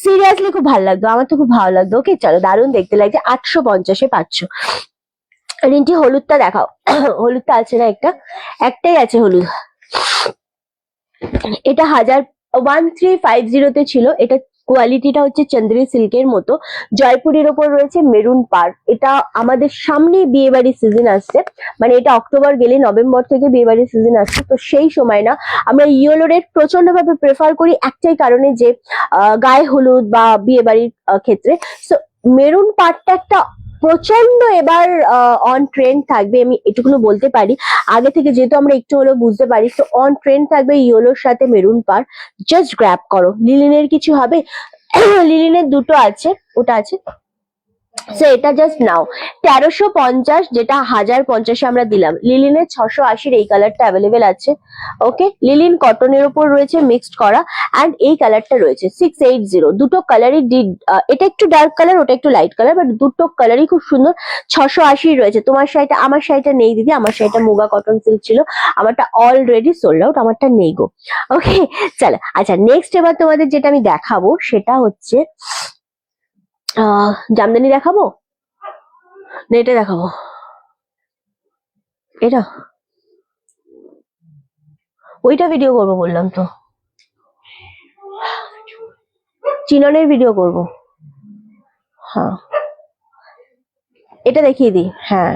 [SPEAKER 1] সিরিয়াসলি খুব ভালো লাগতো, আমার তো খুব ভালো লাগতো। ওকে চলো, দারুণ দেখতে লাগছে। 850-এ পাচ্ছ। রিন্টি হলুদটা দেখাও। হলুদটা আছে না? একটাই আছে হলুদ। এটা 1350-তে ছিল। এটা কোয়ালিটিটা হচ্ছে চন্দ্রি সিল্কের মতো, জয়পুরের ওপর রয়েছে মেরুন পার। এটা আমাদের সামনে বিয়ে বাড়ির সিজন আসছে, মানে এটা অক্টোবর গেলে নভেম্বর থেকে বিয়ে বাড়ির সিজন আসছে, তো সেই সময় না আমরা ইয়েলো রেড প্রচন্ড ভাবে প্রেফার করি, একটাই কারণে যে গায়ে হলুদ বা বিয়ে বাড়ির ক্ষেত্রে। সো মেরুন পারটা একটা প্রচন্ড এবার অন ট্রেন্ড থাকবে, আমি এটুকুনো বলতে পারি। আগে থেকে যেহেতু আমরা একটু হলেও বুঝতে পারি, তো অন ট্রেন্ড থাকবে ইয়েলোর সাথে মেরুন পার। জাস্ট গ্র্যাব করো। লিলিনের কিছু হবে? লিলিনের দুটো আছে, ওটা আছে। সো এটা জাস্ট নাও 1350, যেটা 1050-এ আমরা দিলাম। লিলিনের 680-র এই কালারটা অ্যাভেলেবেল আছে। ওকে, লিলিন কটনের উপর রয়েছে মিক্সড করা, অ্যান্ড এই কালারটা রয়েছে 680। দুটো কালারই এটা একটু ডার্ক কালার, ওটা একটু লাইট কালার, বাট দুটো কালারই খুব সুন্দর। 680 রয়েছে। তোমার শাড়িটা, আমার শাড়িটা নেই দিদি, আমার শাড়িটা মুগা কটন সিল্ক ছিল, আমারটা অলরেডি সোল্ড আউট, আমারটা নেই গো। ওকে চলো, আচ্ছা নেক্সট এবার তোমাদের যেটা আমি দেখাবো সেটা হচ্ছে জামদানি দেখাবো না এটা দেখাবো? এটা ওইটা ভিডিও করবো বললাম তো, চিননের ভিডিও করব। হ্যাঁ, এটা দেখিয়ে দিই। হ্যাঁ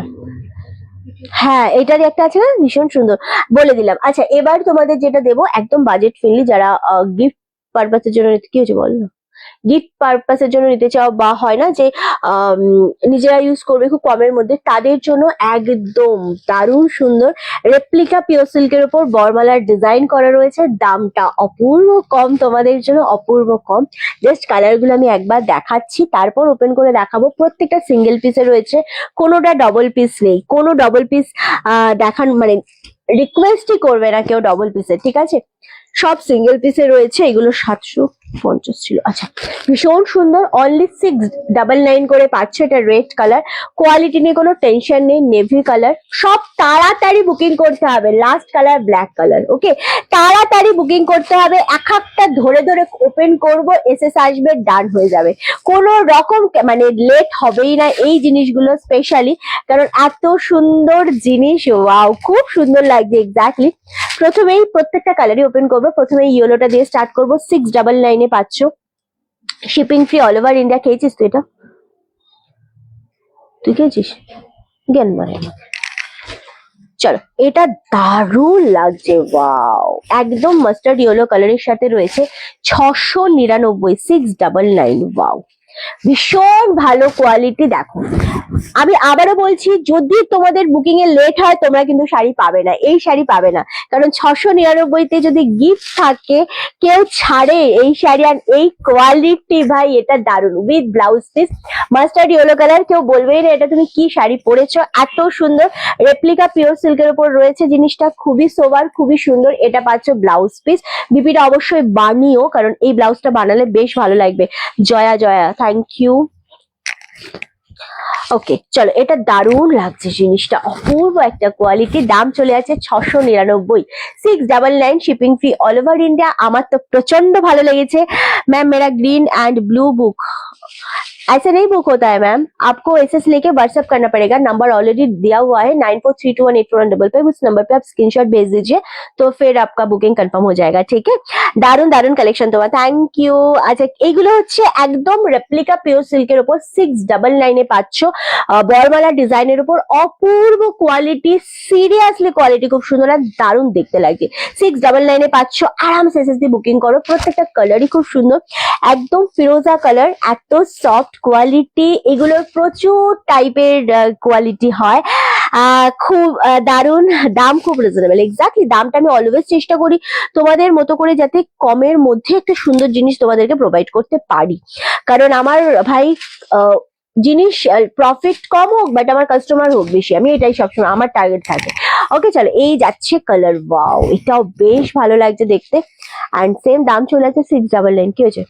[SPEAKER 1] হ্যাঁ, এটারই একটা আছে না, ভীষণ সুন্দর, বলে দিলাম। আচ্ছা এবার তোমাদের যেটা দেবো একদম বাজেট ফ্রেন্ডলি, যারা গিফট পারপাসের জন্য, কি হয়েছে বল না, গিফট পারপাসের জন্য নিতে চাও, বা হয় না যে নিজেরা ইউজ করবে খুব কমের মধ্যে, তাদের জন্য একদম দারুণ সুন্দর রেপ্লিকা পিওর সিল্কের উপর বরমালার ডিজাইন করা রয়েছে। দামটা অপূর্ব কম, তোমাদের জন্য অপূর্ব কম। জাস্ট কালার গুলো আমি একবার দেখাচ্ছি, তারপর ওপেন করে দেখাবো। প্রত্যেকটা সিঙ্গেল পিসে রয়েছে, কোনোটা ডবল পিস নেই। কোনো ডবল পিস দেখান মানে রিকোয়েস্টই করবে না কেউ ডবল পিসের, ঠিক আছে? সব সিঙ্গেল পিসে রয়েছে। এগুলো 750 ছিল। আচ্ছা, ভীষণ সুন্দর, অনলি 699 করে পাচ্ছ। এটা রেড কালার, কোয়ালিটি নিয়ে কোনো টেনশন নেই। নেভি কালার, সব তাড়াতাড়ি বুকিং করতে হবে। Last colour black colour. Okay, তাড়াতাড়ি বুকিং করতে হবে। এক একটা ধরে ধরে ওপেন করব, এসএস আসবে, ডান হয়ে যাবে। কোনো রকম মানে লেট হবেই না এই জিনিসগুলো স্পেশালি, কারণ এত সুন্দর জিনিস। ওয়াও, খুব সুন্দর লাগছে। এক্স্যাক্টলি, প্রথমেই প্রত্যেকটা কালারই ওপেন করবো। প্রথমে ইয়েলোটা দিয়ে স্টার্ট করবো। 699-এ পাচ্ছ, shipping free all over India. খেয়েছিস তুই এটা? তুই খেয়েছিস? জ্ঞান মানে চলো, এটা দারুণ লাগছে। ওয়াও, একদম মাস্টার্ড ইয়েলো কালারের সাথে রয়েছে 699, 699। ওয়াও, ভীষণ ভালো কোয়ালিটি। দেখো আমি আবারও বলছি, যদি তোমাদের বুকিং এ লেট হয় তোমরা কিন্তু শাড়ি পাবে না, এই শাড়ি পাবে না। কারণ 699-তে যদি গিফট থাকে, কেউ ছাড়ে এই শাড়ি। আর এই কোয়ালিটি ভাই, এটা দারুণ, with blouse piece, mustard yellow colour. কেউ বলবেই না এটা তুমি কি শাড়ি পরেছো, এত সুন্দর। রেপ্লিকা পিওর সিল্কের উপর রয়েছে জিনিসটা, খুবই সোবার, খুবই সুন্দর। এটা পাচ্ছ ব্লাউজ পিস। বিপিটা অবশ্যই বানিও, কারণ এই ব্লাউজটা বানালে বেশ ভালো লাগবে। Joya Joya, thank you. Okay চলো, এটা দারুণ লাগছে জিনিসটা, অপূর্ব একটা কোয়ালিটি। দাম চলে আছে 699, 699, shipping free all over India. আমার তো প্রচন্ড ভালো লেগেছে। मैम मेरा ग्रीन एंड ब्लू बुक ऐसे नहीं बुक होता है मैम, आपको एसएस लेके व्हाट्सएप करना पड़ेगा। नंबर ऑलरेडी दिया हुआ है 9432184185 पे। उस नंबर पे आप स्क्रीनशॉट भेज दीजिए, तो फिर आपका बुकिंग कंफर्म हो जाएगा। ठीक है, দারুন দারুন কালেকশন তোমার, থ্যাংক ইউ। আচ্ছা এইগুলো হচ্ছে একদম রেপ্লিকা পিওর সিল্কের উপর 699-এ পাচ্ছ, বরমালা ডিজাইনের উপর, অপূর্ব কোয়ালিটি। সিরিয়াসলি কোয়ালিটি খুব সুন্দর আর দারুণ দেখতে লাগছে। 699-এ পাচ্ছ, আরামসে এসএস দিয়ে বুকিং করো। প্রত্যেকটা কালারই খুব সুন্দর, একদম ফিরোজা কালার, এত সফট কোয়ালিটি। এগুলোর প্রচুর টাইপের কোয়ালিটি হয়, খুব দারুণ। দাম খুব রিজনেবল। এক্স্যাক্টলি, দামটা আমি অলওয়েজ চেষ্টা করি তোমাদের মতো করে যাতে কমের মধ্যে একটা সুন্দর জিনিস তোমাদেরকে প্রোভাইড করতে পারি, কারণ আমার ভাই জিনিস প্রফিট কম হোক বাট আমার কাস্টমার হোক বেশি, আমি এটাই সবসময় আমার টার্গেট থাকে। ওকে চলো, এই যাচ্ছে কালার। ওয়াও, এটাও বেশ ভালো লাগছে দেখতে। অ্যান্ড সেম দাম চলে আছে 699। কি হয়েছে?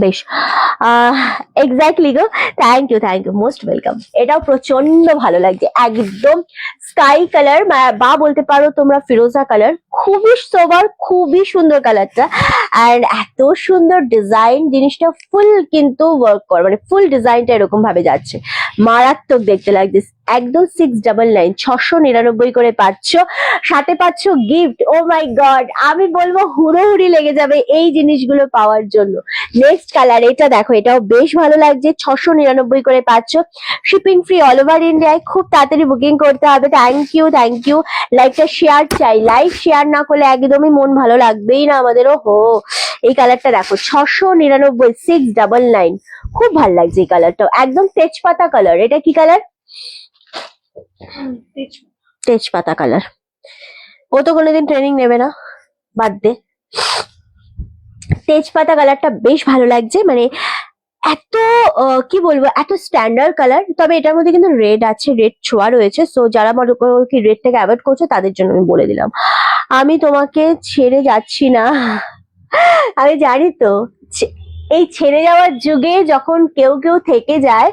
[SPEAKER 1] বেশ এক্স্যাক্টলি গো, থ্যাংক ইউ মোস্ট ওয়েলকাম। এটাও প্রচন্ড ভালো লাগছে, একদম স্কাই কালার বা বলতে পারো তোমরা ফিরোজা কালার, খুবই সোবার, খুবই সুন্দর কালারটা। অ্যান্ড এত সুন্দর ডিজাইন, জিনিসটা ফুল কিন্তু ওয়ার্ক কর, মানে ফুল ডিজাইনটা এরকম ভাবে যাচ্ছে, মারাত্মক দেখতে লাগছে। একদম 699, 699 করে পাচ্ছ, সাথে পাচ্ছ গিফট। ও মাই গড, আমি বলবো হুড়োহুড়ি লেগে যাবে এই জিনিসগুলো পাওয়ার জন্য। নেক্সট কালার এটা দেখো, এটাও বেশ ভালো লাগছে, 699 করে পাচ্ছ, শিপিং ফ্রি অল ওভার ইন্ডিয়ায়। খুব তাড়াতাড়ি বুকিং করতে হবে। Thank you. লাইকটা শেয়ার চাই, লাইক শেয়ার না করলে একদমই মন ভালো লাগবেই না আমাদের। ও হো, এই কালারটা দেখো, 699, 699, খুব ভালো লাগছে এই কালারটাও, একদম তেজপাতা কালার। এটা কি কালার? তেজপাতা কালার। ও তো কোনোদিন ট্রেনিং নেবে না, বাদ দে। তেজপাতা কালারটা বেশ ভালো লাগছে, মানে এত কি বলবো, এত স্ট্যান্ডার্ড কালার। তবে এটার মধ্যে কিন্তু রেড আছে, রেড ছোঁয়া রয়েছে, সো যারা মনে করো কি রেডটাকে অ্যাভয়েড করছো তাদের জন্য আমি বলে দিলাম। আমি তোমাকে ছেড়ে যাচ্ছি না, আমি জানি তো। এই ছেড়ে যাওয়ার যুগে যখন কেউ কেউ থেকে যায়,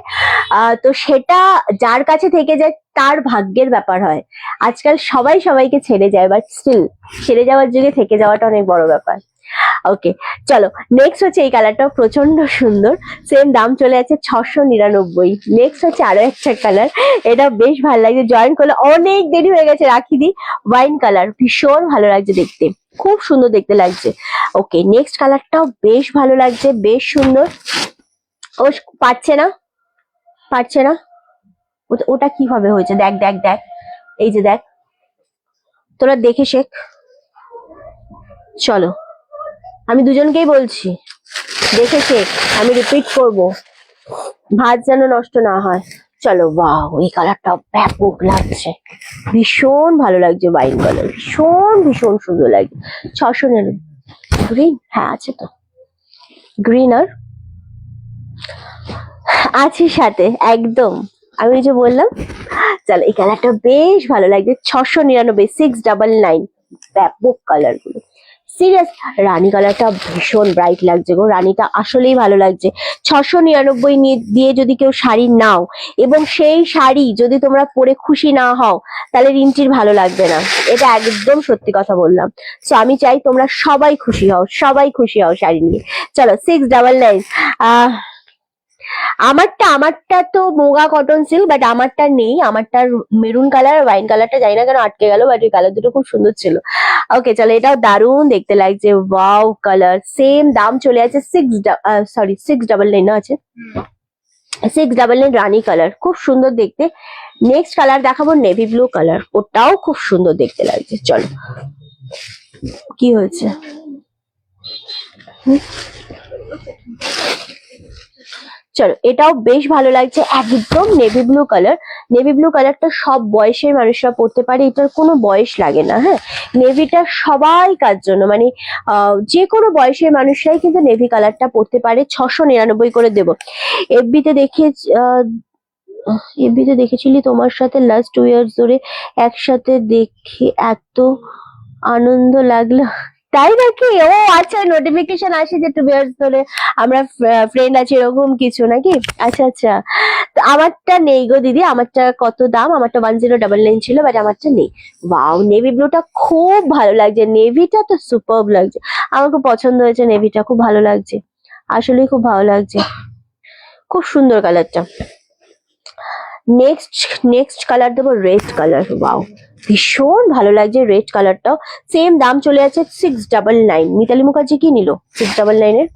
[SPEAKER 1] তো সেটা যার কাছে থেকে যায় তার ভাগ্যের ব্যাপার হয়। আজকাল সবাই সবাইকে ছেড়ে যায়, বাট স্টিল ছেড়ে যাওয়ার যুগে থেকে যাওয়াটা অনেক বড় ব্যাপার। ওকে চলো, নেক্সট হচ্ছে এই কালারটাও প্রচন্ড সুন্দর, সেম দাম চলে যাচ্ছে 699। নেক্সট হচ্ছে আরো একটা কালার, এটা বেশ ভালো লাগছে, জয়েন করলে অনেক দেরি হয়ে গেছে, রাখি দি। ওয়াইন কালার, ভীষণ ভালো লাগছে দেখতে, খুব সুন্দর দেখতে লাগছে। ওকে, নেক্সট কালারটাও বেশ ভালো লাগছে, বেশ সুন্দর। ও পাচ্ছে না, পারছে না, ওটা কিভাবে হয়েছে, দেখ দেখ দেখ, এই যে দেখ, তোরা দেখে শেখ। চলো, আমি দুজনকেই বলছি, দেখে শেখ, আমি রিপিট করব, ভাত যেন নষ্ট না হয়। চলো, ওয়াও, এই কালারটা ব্যাপক লাগছে, ভীষণ ভালো লাগছে, ওয়াইন কালার, ভীষণ ভীষণ সুন্দর লাগছে। 699, গ্রিন, হ্যাঁ আছে তো গ্রিন, আর আছে সাথে একদম, আমি যে বললাম। চলো, এই কালারটা বেশ ভালো লাগছে, 699, 699, ব্যাপক কালার গুলো, সিরিয়াস। রানী কালারটা ভীষণ ব্রাইট লাগছে গো, রানীটা আসলেই ভালো লাগছে। 699 দিয়ে যদি কেউ শাড়ি নাও, এবং সেই শাড়ি যদি তোমরা পরে খুশি না হও, তাহলে রিন্টির ভালো লাগবে না, এটা একদম সত্যি কথা বললাম। সো আমি চাই তোমরা সবাই খুশি হও, সবাই খুশি হও শাড়ি নিয়ে। চলো, 699। আমারটা তো মোগা কটন সিল্ক, বাট আমারটা নেই, আমারটা মেরুন কালার, ওয়াইন কালারটা জানি না কেন আটকে গেল, বাট ওই কালার দুটো খুব সুন্দর ছিল। ওকে চলো, এটাও দারুণ দেখতে লাগছে, ওয়াও কালার, সেম দাম চলে আছে 699 না আছে, 699, রানী কালার, খুব সুন্দর দেখতে। নেক্সট কালার দেখাবো নেভি ব্লু কালার, ওটাও খুব সুন্দর দেখতে লাগছে। চলো, কি হয়েছে? চলো, এটাও বেশ ভালো লাগছে, একদম navy blue colour. Navy blue কালারটা সব বয়সের মানুষরা পড়তে পারে, এটার কোনো বয়স লাগে না। হ্যাঁ, নেভিটা সবাই কার জন্য, মানে যে কোনো বয়সের মানুষরাই কিন্তু নেভি কালারটা পড়তে পারে। 699 করে দেবো। এফবিতে দেখে এফবিতে দেখেছিলি তোমার সাথে লাস্ট 2 ইয়ার্স ধরে একসাথে দেখে এত আনন্দ লাগলো, তাই নাকি? ও আচ্ছা, নোটিফিকেশন আসে যে 2 ইয়ার্স ধরে আমরা ফ্রেন্ড আছি, এরকম কিছু নাকি? আচ্ছা আচ্ছা, তো আমারটা নেই গো দিদি, আমারটা কত দাম, আমারটা 1099 ছিল, বাট আমারটা নেই। ওয়াও, নেভি ব্লুটা খুব ভালো লাগছে, নেভিটা তো সুপারব লাগছে, আমার খুব পছন্দ হয়েছে নেভিটা, খুব ভালো লাগছে, আসলেই খুব ভালো লাগছে, খুব সুন্দর কালারটা। নেক্সট কালার দেবো রেড কালার, ওয়াও, ভীষণ ভালো লাগছে রেড কালারটাও, সেম দাম চলে যাচ্ছে 699। মিতালি মুখার্জি কি নিল 699 এর?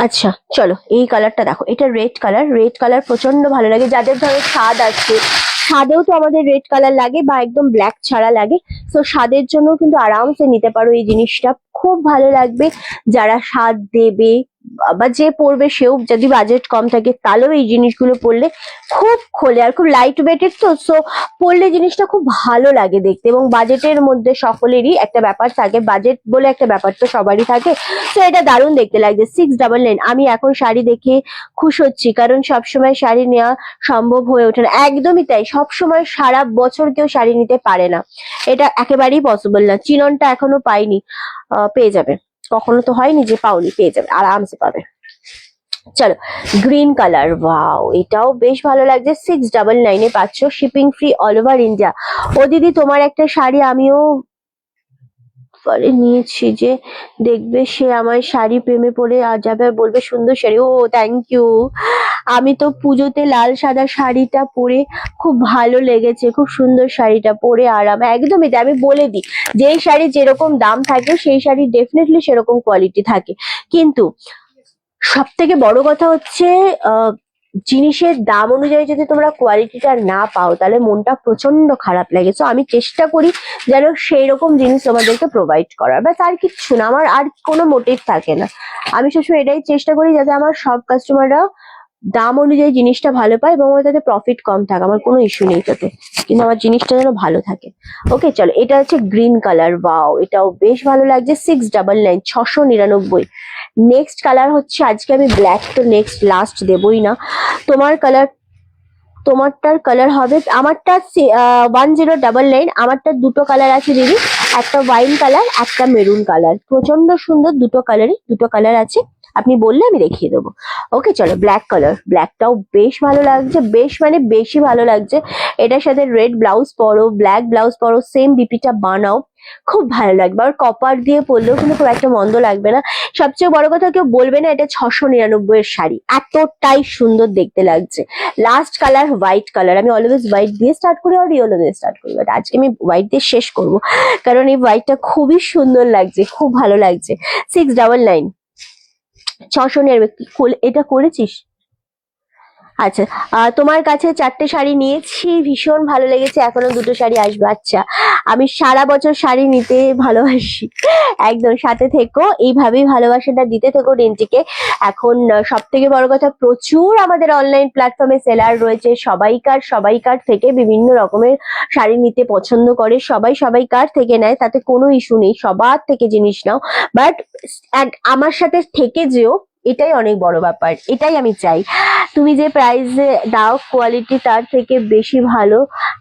[SPEAKER 1] আচ্ছা চলো, এই কালারটা দেখো, এটা রেড কালার, রেড কালার প্রচন্ড ভালো লাগে, যাদের ধরো স্বাদ আছে, স্বাদেও তো আমাদের রেড কালার লাগে, বা একদম ব্ল্যাক ছাড়া লাগে, তো স্বাদের জন্য কিন্তু আরামসে নিতে পারো এই জিনিসটা, খুব ভালো লাগবে যারা স্বাদ দেবে, বা যে পরবে সেও যদি বাজেট কম থাকে তাহলেও এই জিনিসগুলো পরলে খুব খোলে, আর খুব লাইট ওয়েটেড তো, সো পরলে জিনিসটা খুব ভালো লাগে দেখতে। এবং বাজেটের মধ্যে সকলেরই একটা ব্যাপার থাকে, বাজেট বলে একটা ব্যাপার তো সবারই থাকে, তো এটা দারুণ দেখতে লাগছে। 699। আমি এখন শাড়ি দেখে খুশ হচ্ছি, কারণ সবসময় শাড়ি নেওয়া সম্ভব হয়ে ওঠে না। একদমই তাই, সবসময় সারা বছর কেউ শাড়ি নিতে পারে না, এটা একেবারেই পসিবল না। চিননটা এখনো পাইনি, পেয়ে যাবে। কখনো তো হয়নি যে পাওনি, পেয়ে যাবে, আরামসে পাবে। চলো, গ্রিন কালার, ওয়াও এটাও বেশ ভালো লাগছে। 699 এ পাচ্ছ, shipping free all over India. ও দিদি তোমার একটা শাড়ি আমিও নিয়েছি, যে দেখবে সে আমার শাড়ি প্রেমে পড়ে যাবে আর বলবে সুন্দর শাড়ি। ও থ্যাংক ইউ। আমি তো পুজোতে লাল সাদা শাড়িটা পরে খুব ভালো লেগেছে, খুব সুন্দর শাড়িটা পরে আরাম, একদমই তাই। আমি বলে দিই, যেই শাড়ি যেরকম দাম থাকে সেই শাড়ি ডেফিনেটলি সেরকম কোয়ালিটি থাকে, কিন্তু সব থেকে বড় কথা হচ্ছে জিনিসের দাম অনুযায়ী যদি তোমরা কোয়ালিটিটা না পাও তাহলে মনটা প্রচন্ড খারাপ লাগে। তো আমি চেষ্টা করি যেন সেই রকম জিনিস তোমাদেরকে প্রোভাইড করার, ব্যাস আর কিচ্ছু না, আমার আর কোনো মোটিভ থাকে না। আমি সবসময় এটাই চেষ্টা করি যাতে আমার সব কাস্টমাররা দাম অনুযায়ী জিনিসটা ভালো পায় এবং আমার তাতে প্রফিট কম থাকে, আমার কোনো ইস্যু নেই তাতে, কিন্তু আমার জিনিসটা যেন ভালো থাকে। ওকে চলো, এটা হচ্ছে গ্রিন কালার, ওয়াও এটাও বেশ ভালো লাগছে। 699, 699। নেক্সট কালার হচ্ছে, আজকে আমি ব্ল্যাক তো নেক্সট লাস্ট দেবই না। তোমার কালার, তোমারটার কালার হবে, আমারটা 1099, আমারটা দুটো কালার আছে দিদি, একটা ওয়াইন কালার একটা মেরুন কালার, প্রচন্ড সুন্দর দুটো কালারই, দুটো কালার আছে, আপনি বললে আমি দেখিয়ে দেবো। ওকে চলো, ব্ল্যাক কালার, ব্ল্যাকটাও বেশ ভালো লাগছে, বেশ মানে বেশি ভালো লাগছে। এটার সাথে রেড ব্লাউজ পরো, ব্ল্যাক ব্লাউজ পরো, সেম বিপিটা বানাও, খুব ভালো লাগবে। আর কপার দিয়ে পরলেও কিন্তু খুব একটা মন্দ লাগবে না। সবচেয়ে বড় কথা, কেউ বলবে না এটা 699 এর শাড়ি, এতটাই সুন্দর দেখতে লাগছে। লাস্ট কালার হোয়াইট কালার, আমি অলওয়েজ হোয়াইট দিয়ে স্টার্ট করি আর ইয়েলো দিয়ে স্টার্ট করি, বাট আজকে আমি হোয়াইট দিয়ে শেষ করব, কারণ এই হোয়াইটটা খুবই সুন্দর লাগছে, খুব ভালো লাগছে। 699, 699। এটা করেছিস? আচ্ছা, তোমার কাছে 4টে শাড়ি নিয়েছি, ভীষণ ভালো লেগেছে, এখনো 2টো শাড়ি আসবে। আচ্ছা, আমি সারা বছর শাড়ি নিতে ভালোবাসি, একদম সাথে থেকো, এইভাবেই ভালোবাসাটা দিতে থেকো রিন্টিকে। এখন সব থেকে বড় কথা, প্রচুর আমাদের অনলাইন প্ল্যাটফর্মে সেলার রয়েছে, সবাইকার থেকে বিভিন্ন রকমের শাড়ি নিতে পছন্দ করে, সবাইকার থেকে নেয়, তাতে কোনো ইস্যু নেই, সবার থেকে জিনিস নাও, বাট আমার সাথে থেকে যেও, এটাই অনেক বড় ব্যাপার, এটাই আমি চাই। তুমি যে প্রাইসে দাও কোয়ালিটি তার থেকে বেশি ভালো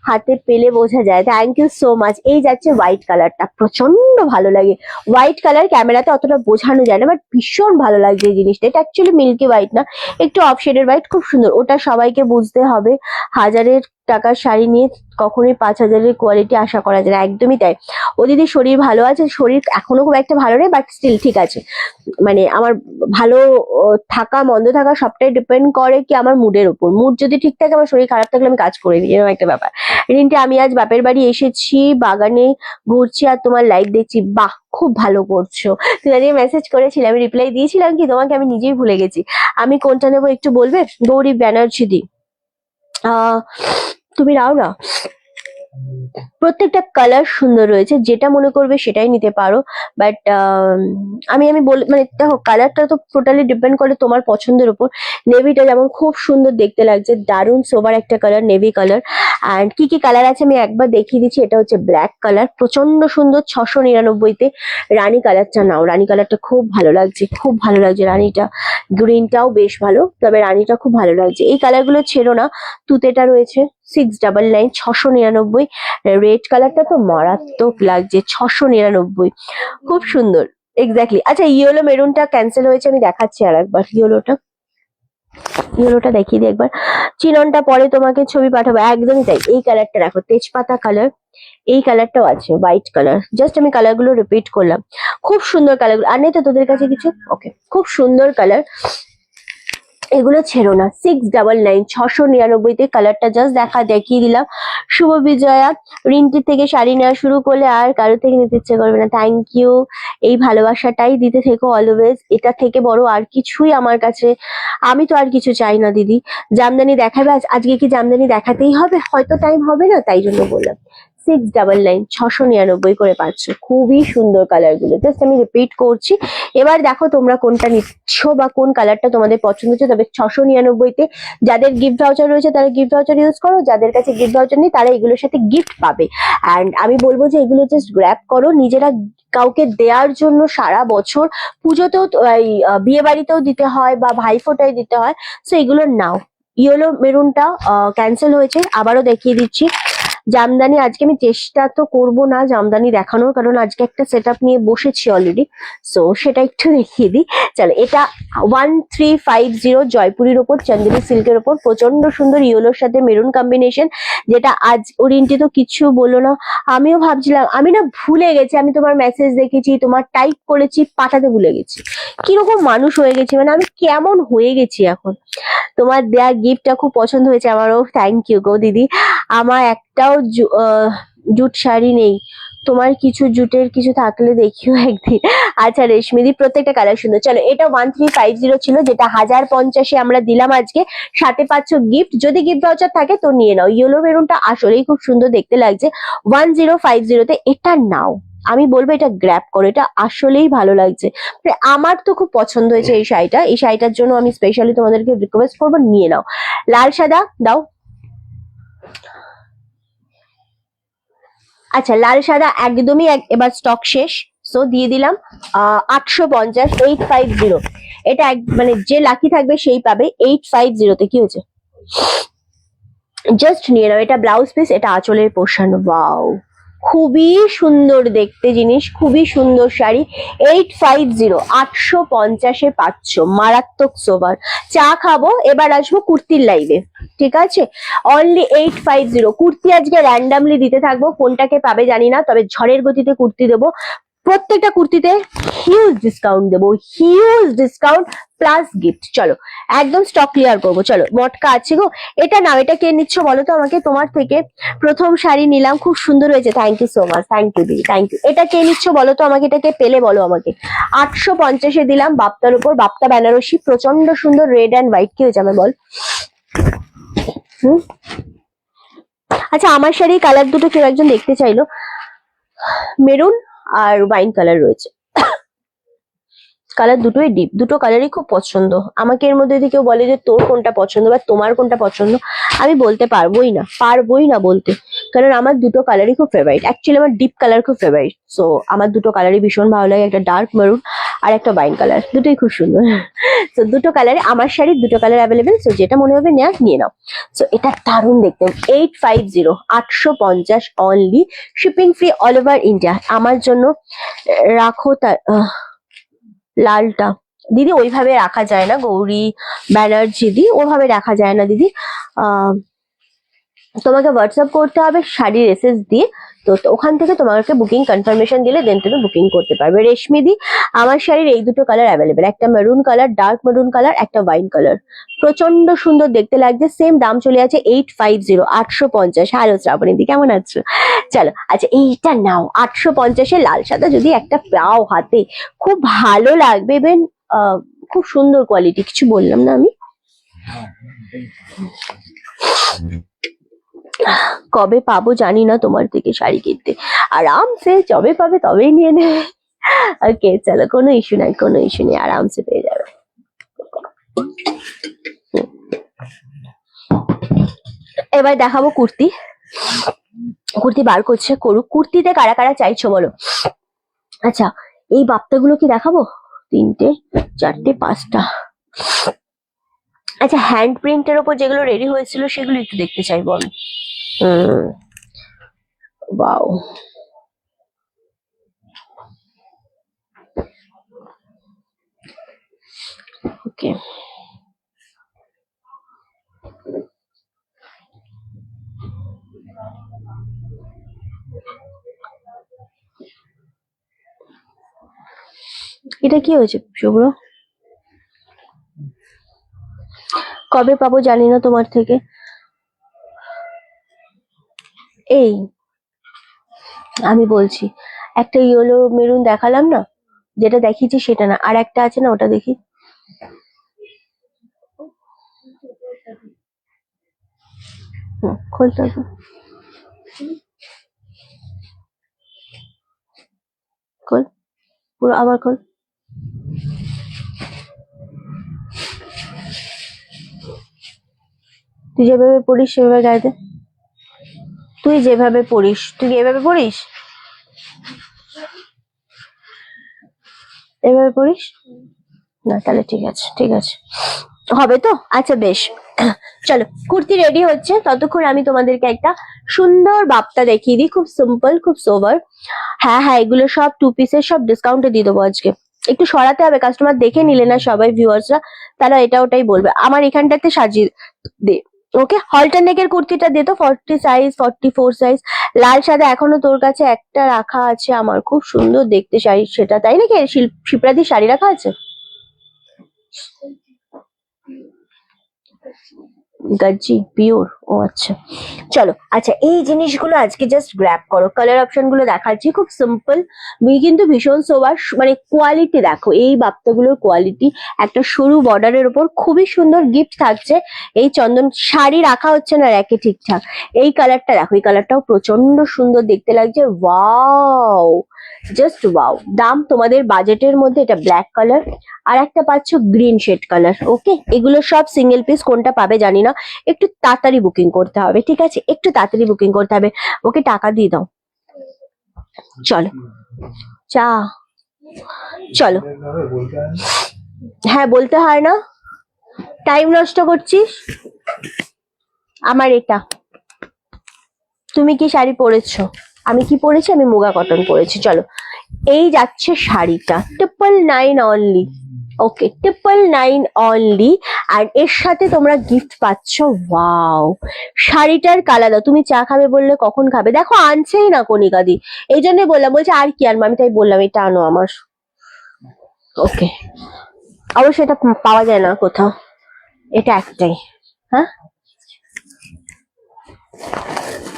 [SPEAKER 1] হাতে পেলে বোঝা যায়। Thank you so much. এই যাচ্ছে হোয়াইট কালারটা, প্রচন্ড ভালো লাগে হোয়াইট কালার, ক্যামেরাতে অতটা বোঝানো যায় না, বাট ভীষণ ভালো লাগছে এই জিনিসটা। এটা অ্যাকচুয়ালি মিল্কি হোয়াইট না, একটু অফ শেডের হোয়াইট, খুব সুন্দর। ওটা সবাইকে বুঝতে হবে, 1000 টাকার শাড়ি নিয়ে কখনোই 5000-এর কোয়ালিটি আশা করা যায় না, একদমই তাই। ও দিদি শরীর ভালো আছে? শরীর এখনো খুব একটা ভালো নেই, বাট স্টিল ঠিক আছে। মানে আমার ভালো থাকা মন্দ থাকা সবটাই ডিপেন্ড করে কি আমার মুডের উপর, মুড যদি ঠিক থাকে, আমার শরীর খারাপ থাকলে আমি কাজ করে দিই, এরকম একটা ব্যাপার। রিন্টি, আমি আজ বাপের বাড়ি এসেছি, বাগানে ঘুরছি আর তোমার লাইভ দেখছি। বাহ, খুব ভালো করছো। তুই আজকে মেসেজ করেছিলে, আমি রিপ্লাই দিয়েছিলাম কি তোমাকে, আমি নিজেই ভুলে গেছি। আমি কোনটা নেবো একটু বলবে? গৌরী ব্যানার্জি দি, তুমি নাও না, প্রত্যেকটা কালার সুন্দর রয়েছে, যেটা মনে করবে সেটাই নিতে পারো। বাট আমি মানে দেখো, কালারটা তো টোটালি ডিপেন্ড করে তোমার পছন্দের উপর। নেভিটা যেমন খুব সুন্দর দেখতে লাগছে, দারুণ সোবার একটা কালার, নেভি কালার। অ্যান্ড কি কি কালার আছে আমি একবার দেখিয়ে দিচ্ছি। এটা হচ্ছে ব্ল্যাক কালার, প্রচন্ড সুন্দর, 699-তে। রানী কালারটা নাও, রানী কালারটা খুব ভালো লাগছে, খুব ভালো লাগছে রানীটা। গ্রিনটাও বেশ ভালো, তবে রানীটা খুব ভালো লাগছে। এই কালারগুলো ছেড়ো না। তুতেটা রয়েছে 699, 699। রেড কালারটা তো মারাত্মক লাগছে, 699, খুব সুন্দর, এক্স্যাক্টলি। আচ্ছা, ইয়েলো মেরুনটা ক্যান্সেল হয়েছে, আমি দেখাচ্ছি আর একবার। ইয়েলোটা দেখিয়ে দিই একবার। চিননটা পরে তোমাকে ছবি পাঠাবো, একদমই তাই। এই কালারটা দেখো, তেজপাতা কালার, এই কালারটাও আছে, হোয়াইট কালার। জাস্ট আমি কালারগুলো রিপিট করলাম, খুব সুন্দর কালারগুলো। আর নেই তো তোদের কাছে কিছু? ওকে, খুব সুন্দর কালার, এগুলো ছেড়ো না। 699, 699-তে কালারটা জাস্ট দেখিয়ে দিলাম। শুভ বিজয়া, রিন্টির থেকে শাড়ি নেওয়া শুরু করলে আর কারো থেকে নিতে ইচ্ছে করবে না। থ্যাংক ইউ, এই ভালোবাসাটাই দিতে থেকো অলওয়েজ, এটা থেকে বড় আর কিছুই আমার কাছে, আমি তো আর কিছু চাই না দিদি। জামদানি দেখাবে আজকে? কি জামদানি দেখাতেই হবে? হয়তো টাইম হবে না, তাই জন্য বললাম। 699 699 করে পাচ্ছ। খুবই সুন্দর কালার গুলো, জাস্ট আমি রিপিট করছি। এবার দেখো তোমরা কোনটা নিচ্ছ বা কোন কালারটা তোমাদের পছন্দ হচ্ছে। তবে 699 তে যাদের গিফট ভাউচার রয়েছে তারা গিফট ভাউচার ইউজ করো, যাদের কাছে গিফট ভাউচার নেই তারা এগুলোর সাথে গিফট পাবে। অ্যান্ড আমি বলবো যে এগুলো জাস্ট গ্র্যাব করো, নিজেরা কাউকে দেওয়ার জন্য সারা বছর পুজোতেও বিয়ে বাড়িতেও দিতে হয় বা ভাইফোঁটায় দিতে হয়, সো এগুলো নাও। ইয়েলো মেরুনটা ক্যান্সেল হয়েছে, আবারও দেখিয়ে দিচ্ছি। জামদানি আজকে আমি চেষ্টা তো করবো না জামদানি দেখানোর, কারণ আজকে একটা সেট আপ নিয়ে বসেছি অলরেডি, সো সেটা একটু দেখিয়ে দিই। চলো, এটা 1350 জয়পুরির ওপর চান্দেরি সিল্কের ওপর, প্রচন্ড সুন্দর ইয়েলোর সাথে মেরুন কম্বিনেশন, যেটা আজ ওরিয়েন্টে তো কিছু বলো না। আমিও ভাবছিলাম, আমি না ভুলে গেছি, আমি তোমার মেসেজ দেখেছি, তোমার টাইপ করেছি, পাঠাতে ভুলে গেছি। কিরকম মানুষ হয়ে গেছি, মানে আমি কেমন হয়ে গেছি এখন। তোমার দেয়া গিফটটা খুব পছন্দ হয়েছে আমারও, থ্যাংক ইউ গো দিদি। আমার একটাও জুট শাড়ি নেই, তোমার কিছু জুটের কিছু থাকলে দেখিও একদিন। আচ্ছা রেশমিদি, প্রত্যেকটা কালার সুন্দর। চলো, এটা 1350 ছিল, যেটা 1050-এ আমরা দিলাম আজকে, সাথে পাচ্ছ গিফট। যদি গিফট ভাউচার থাকে তো নিয়ে নাও। ইয়েলো মেরুনটা আসলেই খুব সুন্দর দেখতে লাগছে 1050-তে, এটা নাও। আমি বলবো এটা গ্র্যাব করো, এটা আসলেই ভালো লাগছে। মানে আমার তো খুব পছন্দ হয়েছে এই শাড়িটা, এই শাড়িটার জন্য আমি স্পেশালি তোমাদেরকে রিকোয়েস্ট করবো নিয়ে নাও। লাল সাদা দাও। আচ্ছা, লাল সাদা একদমই এবার স্টক শেষ, সো দিয়ে দিলাম 850, 850। এটা মানে যে লাকি থাকবে সেই পাবে 850-তে। কি হয়েছে, জাস্ট নিয়ে নাও। এটা ব্লাউজ পিস, এটা আঁচলের পোর্শন। ওয়াও, খুবই সুন্দর দেখতে জিনিস, খুবই সুন্দর শাড়ি। 850, 850-এ পাচ্ছ, মারাত্মক সোবার। চা খাবো, এবার আসবো কুর্তির লাইভে, ঠিক আছে? অনলি 850। কুর্তি আজকে র্যান্ডামলি দিতে থাকবো, কোনটাকে পাবে জানি না, তবে ঝড়ের গতিতে কুর্তি দেবো। প্রত্যেকটা কুর্তিতে হিউজ ডিসকাউন্ট দেবো, হিউজ ডিসকাউন্ট প্লাস গিফট। চলো একদম স্টক ক্লিয়ার করবো। চলো, মটকা আছে গো, এটা নাও। এটা কে নিচ্ছ বলো তো আমাকে? তোমার থেকে প্রথম শাড়ি নিলাম, খুব সুন্দর হয়েছে, thank you so much, thank you দিদি, থ্যাংক ইউ। এটা কে নিচ্ছ বলো তো আমাকে? এটাকে পেলে বলো আমাকে। 850-এ দিলাম, বাপ্তার উপর, বাপ্তা বেনারসি, প্রচন্ড সুন্দর রেড অ্যান্ড হোয়াইট। কি হয়েছে আমার বল? হুম, আচ্ছা, আমার শাড়ি কালার দুটো কেউ একজন দেখতে চাইলো, মেরুন আর ওয়াইন কালার রয়েছে। কালার দুটোই ডিপ, দুটো কালারই খুব পছন্দ। আমাকে এর মধ্যে যদি কেউ বলে যে তোর কোনটা পছন্দ বা তোমার কোনটা পছন্দ, আমি বলতে পারবোই না বলতে, কারণ আমার দুটো কালারই খুব ফেভারিট। অ্যাকচুয়ালি আমার ডিপ কালার খুব ফেভারিট, সো আমার দুটো কালারই ভীষণ ভালো লাগে। একটা ডার্ক মেরুন আর একটা ওয়াইন কালার, দুটোই খুব সুন্দর। তো দুটো কালারে আমার শাড়ির দুটো কালার অ্যাভেলেবেল, সো যেটা মনে হবে নিয়ে নাও। সো এটা দারুণ দেখতে। 850, 850 only, shipping free all over India. আমার জন্য রাখো তার লালটা দিদি, ওইভাবে রাখা যায় না, গৌরী ব্যানার্জি দি, ওভাবে রাখা যায় না দিদি। তোমাকে হোয়াটসঅ্যাপ করতে হবে শাড়ির এসএস দিয়ে, তো ওখান থেকে তোমাকে বুকিং কনফার্মেশন দিলে দেন তুমি বুকিং করতে পারবে। রেশমি দি, আমার শাড়ির এই দুটো কালার অ্যাভেলেবেল, একটা maroon colour, dark maroon colour, একটা ওয়াইন কালার, প্রচন্ড সুন্দর দেখতে লাগছে। সেম দাম চলে আছে 850, 850। হ্যালো শ্রাবণী দি, কেমন আছো? চলো, আচ্ছা এইটা নাও, 850-এ লাল সাদা যদি একটা পাও হাতে, খুব ভালো লাগবে। ইভেন খুব সুন্দর কোয়ালিটি, কিছু বললাম না আমি? কবে পাবো জানি না তোমার থেকে শাড়ি কিনতে, আরামসে যবে পাবে তবেই নিয়ে নেবে। ওকে চলো, কোনো ইস্যু নাই, কোনো ইস্যু নেই, আরামসে পেয়ে যাবে। এবার দেখাবো কুর্তি। কুর্তি বার করছে, করুক। কুর্তিতে কারা কারা চাইছো বলো? আচ্ছা, এই বাপ্তাগুলো কি দেখাবো? 3টে 4টে 5টা। আচ্ছা, হ্যান্ড প্রিন্টের ওপর যেগুলো রেডি হয়েছিল সেগুলো একটু দেখতে চাইবো আমি। ওয়াও, ওকে। এটা কি হয়েছে শুভ্র? কবে পাবো জানি না তোমার থেকে। এই আমি বলছি, একটা ইয়েলো মেরুন দেখালাম না, যেটা দেখিয়েছি সেটা না, আর একটা আছে না, ওটা দেখি। খুলতে হবে। পুরো আবার খোল। তুই যেভাবে পড়িস সেভাবে গায়ে দে। তুই যেভাবে পড়িস, তুই এভাবে পড়িস, এভাবে পড়িস না, তাহলে ঠিক আছে, ঠিক আছে, হবে তো? আচ্ছা বেশ, চলো কুর্তি রেডি হচ্ছে, ততক্ষণ আমি তোমাদেরকে একটা সুন্দর বাপ্তা দেখিয়ে দিই, খুব সিম্পল, খুব সোবার। হ্যাঁ হ্যাঁ, এগুলো সব 2 পিসের, সব ডিসকাউন্টে দিয়ে দেবো আজকে। একটু সরাতে হবে, কাস্টমার দেখে নিলে না সবাই ভিউয়ার্সরা, তারা এটা ওটাই বলবে। আমার এখানটাতে সাজিয়ে দে, ওকে। হলটার নেকের কুর্তিটা দে তো, 40 সাইজ, 44 সাইজ, লাল সাদা। এখনো তোর কাছে একটা রাখা আছে আমার, খুব সুন্দর দেখতে শাড়ি সেটা, তাই নাকি? শিপ্রাদির শাড়ি রাখা আছে? গাজ্জি পিওর, ও আচ্ছা, চলো। আচ্ছা, এই জিনিসগুলো আজকে জাস্ট গ্র্যাব করো। কালার অপশন গুলো দেখাচ্ছি, খুব সিম্পল, কিন্তু ভীষণ সোবার, মানে কোয়ালিটি দেখো এই বাপ্তাগুলোর কোয়ালিটি। একটা সরু বর্ডারের উপর খুবই সুন্দর গিফট থাকছে। এই চন্দন শাড়ি রাখা হচ্ছে না র্যাকে ঠিকঠাক। এই কালারটা দেখো, এই কালারটাও প্রচন্ড সুন্দর দেখতে লাগছে, ওয়াও, জাস্ট ওয়াও। দাম তোমাদের বাজেটের মধ্যে, এটা ব্ল্যাক কালার, আর একটা পাচ্ছ গ্রিন শেড কালার, ওকে। এগুলো সব সিঙ্গেল পিস, কোনটা পাবে জানি না, একটু তাড়াতাড়ি বুকিং করতে হবে, ঠিক আছে? একটু তাড়াতাড়ি বুকিং করতে হবে। ওকে, টাকা দিয়ে দাও, চলো। চা, চলো। হ্যাঁ, বলতে হয় না, টাইম নষ্ট করছিস। আমার এটা, তুমি কি শাড়ি পরেছো? আমি কি পরেছি? আমি মুগা কটন পরেছি। চলো, এই যাচ্ছে শাড়িটা, 999 অনলি, ওকে, 999 অনলি। আর এর সাথে তোমরা গিফট পাচ্ছ, ওয়াও। শাড়িটার কালার দাও, তুমি চা খাবে বললে কখন খাবে? দেখো আনছেই না কণিকা দি, এই জন্য বললাম, বলছে আর কি আনবো, আমি তাই বললাম এটা আনো আমার, ওকে। অবশ্যই এটা পাওয়া যায় না কোথাও, এটা একটাই। হ্যাঁ,